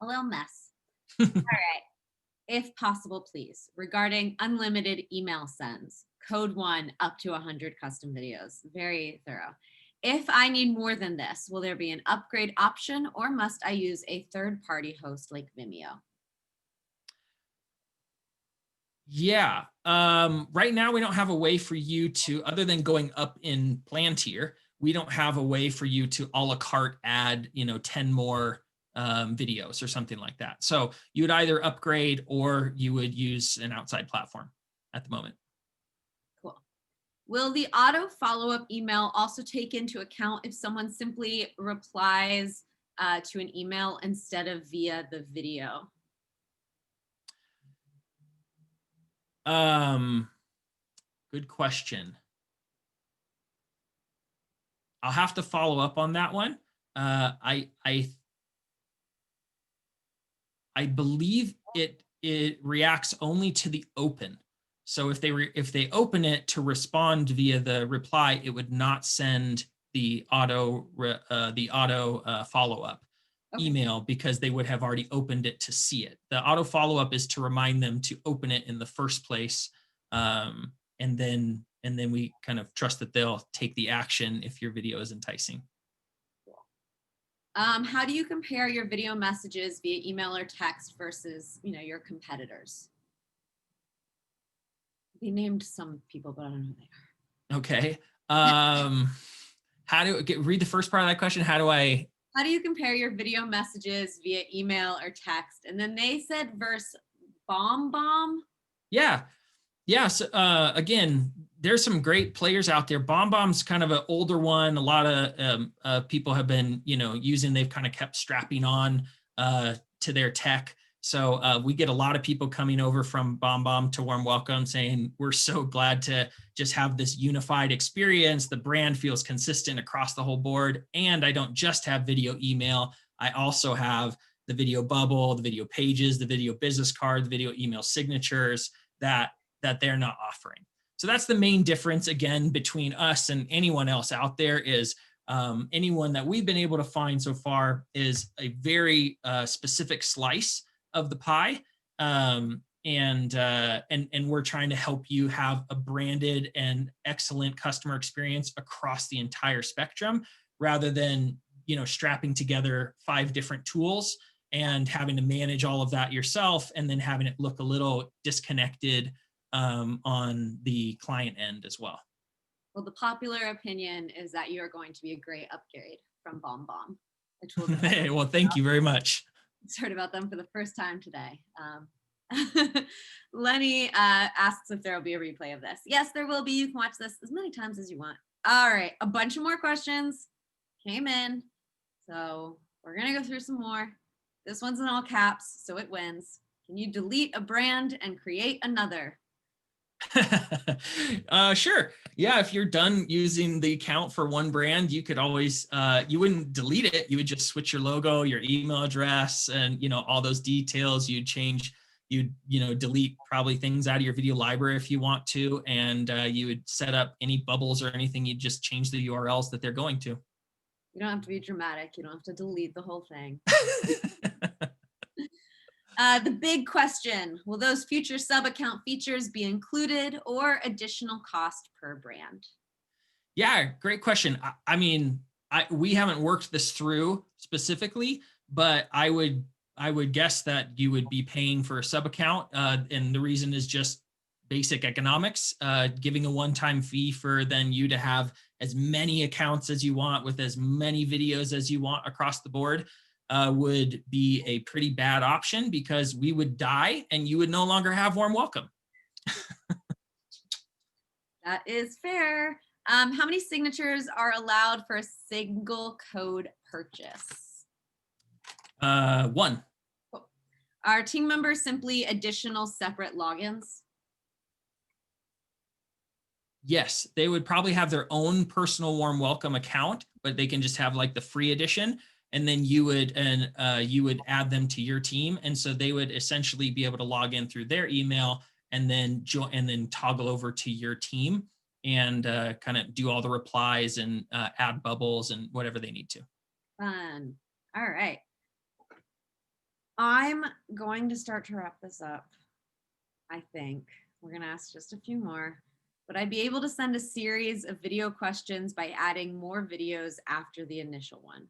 A little mess. All right. If possible, please, regarding unlimited email sends, code 1 up to 100 custom videos. Very thorough. If I need more than this, will there be an upgrade option, or must I use a third-party host like Vimeo? Yeah. Right now, we don't have a way for you to, other than going up in plan tier, we don't have a way for you to a la carte add, 10 more videos or something like that. So you would either upgrade or you would use an outside platform at the moment. Cool. Will the auto follow-up email also take into account if someone simply replies to an email instead of via the video? Good question. I'll have to follow up on that one. I believe it reacts only to the open. So if they open it to respond via the reply, it would not send the auto follow up email because they would have already opened it to see it. The auto follow up is to remind them to open it in the first place, and then we kind of trust that they'll take the action if your video is enticing. How do you compare your video messages via email or text versus, your competitors? They named some people, but I don't know who they are. Okay. Read the first part of that question? How do you compare your video messages via email or text? And then they said versus BombBomb. Yeah. So, again, there's some great players out there. BombBomb's kind of an older one. A lot of people have been, using. They've kind of kept strapping on to their tech. So we get a lot of people coming over from BombBomb to Warm Welcome saying, we're so glad to just have this unified experience. The brand feels consistent across the whole board. And I don't just have video email. I also have the video bubble, the video pages, the video business card, the video email signatures that they're not offering. So that's the main difference, again, between us and anyone else out there is anyone that we've been able to find so far is a very specific slice of the pie. And we're trying to help you have a branded and excellent customer experience across the entire spectrum, rather than, strapping together 5 different tools and having to manage all of that yourself and then having it look a little disconnected on the client end as well. Well, the popular opinion is that you are going to be a great upgrade from BombBomb. Hey, well, thank you very much. I heard about them for the first time today. Lenny asks if there will be a replay of this. Yes, there will be. You can watch this as many times as you want. All right, a bunch of more questions came in. So we're going to go through some more. This one's in all caps, so it wins. Can you delete a brand and create another? Sure. Yeah. If you're done using the account for one brand, you could always, you wouldn't delete it. You would just switch your logo, your email address, and, all those details. You'd change, delete probably things out of your video library if you want to. And you would set up any bubbles or anything. You'd just change the URLs that they're going to. You don't have to be dramatic. You don't have to delete the whole thing. The big question, will those future sub-account features be included or additional cost per brand? Yeah, great question. I mean, we haven't worked this through specifically, but I would guess that you would be paying for a sub-account. And the reason is just basic economics, giving a one-time fee for then you to have as many accounts as you want with as many videos as you want across the board. Would be a pretty bad option because we would die and you would no longer have Warm Welcome. That is fair. How many signatures are allowed for a single code purchase? 1. Cool. Are team members simply additional separate logins? Yes, they would probably have their own personal Warm Welcome account, but they can just have like the free edition. And then you would add them to your team, and so they would essentially be able to log in through their email and then toggle over to your team and kind of do all the replies and add bubbles and whatever they need to. Fun. All right. I'm going to start to wrap this up. I think we're going to ask just a few more. Would I be able to send a series of video questions by adding more videos after the initial one?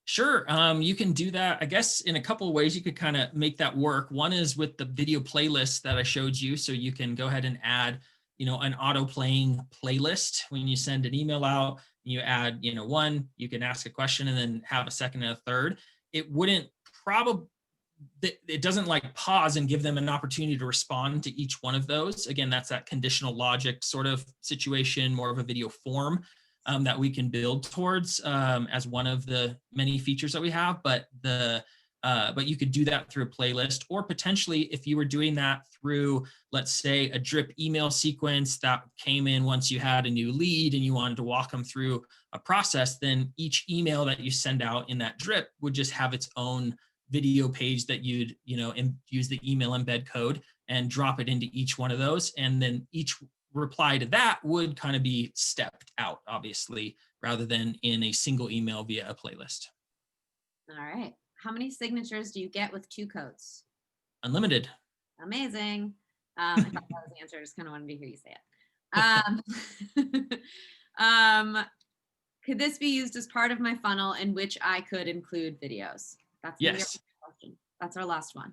Sure. You can do that, I guess, in a couple of ways. You could kind of make that work. One is with the video playlist that I showed you. So you can go ahead and add, an auto playing playlist. When you send an email out, you add, one, you can ask a question and then have a second and a third. it wouldn't probably, it doesn't like pause and give them an opportunity to respond to each one of those. Again, that's that conditional logic sort of situation, more of a video form that we can build towards as one of the many features that we have. But you could do that through a playlist, or potentially if you were doing that through, let's say, a drip email sequence that came in once you had a new lead and you wanted to walk them through a process, then each email that you send out in that drip would just have its own video page that you'd, use the email embed code and drop it into each one of those. And then each reply to that would kind of be stepped out, obviously, rather than in a single email via a playlist. All right. How many signatures do you get with 2 codes? Unlimited. Amazing. I thought that was the answer. I just kind of wanted to hear you say it. Could this be used as part of my funnel in which I could include videos? That's yes. Our question. That's our last one.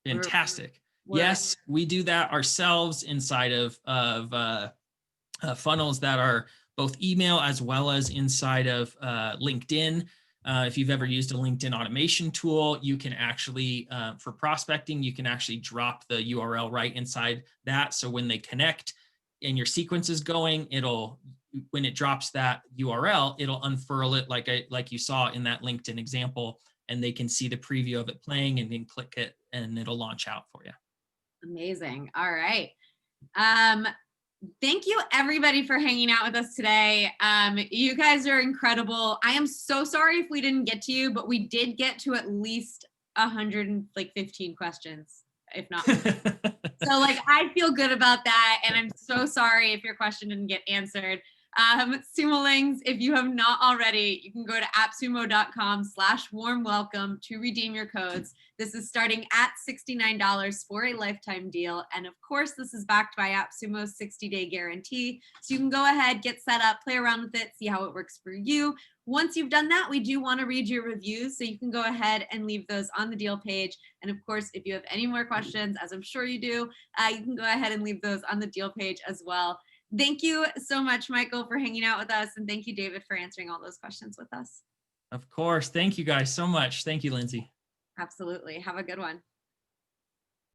Fantastic. Yes, we do that ourselves inside of funnels that are both email as well as inside of LinkedIn. If you've ever used a LinkedIn automation tool, you can actually, for prospecting, you can actually drop the URL right inside that. So when they connect and your sequence is going, when it drops that URL, it'll unfurl it like you saw in that LinkedIn example, and they can see the preview of it playing and then click it and it'll launch out for you. Amazing. All right. Thank you everybody for hanging out with us today. You guys are incredible. I am so sorry if we didn't get to you, but we did get to at least 115 questions, if not more. So I feel good about that. And I'm so sorry if your question didn't get answered. Sumolings, if you have not already, you can go to appsumo.com/warmwelcome to redeem your codes. This is starting at $69 for a lifetime deal. And of course, this is backed by AppSumo's 60-day guarantee. So you can go ahead, get set up, play around with it, see how it works for you. Once you've done that, we do want to read your reviews. So you can go ahead and leave those on the deal page. And of course, if you have any more questions, as I'm sure you do, you can go ahead and leave those on the deal page as well. Thank you so much, Michael, for hanging out with us. And thank you, David, for answering all those questions with us. Of course. Thank you guys so much. Thank you, Lindsay. Absolutely. Have a good one.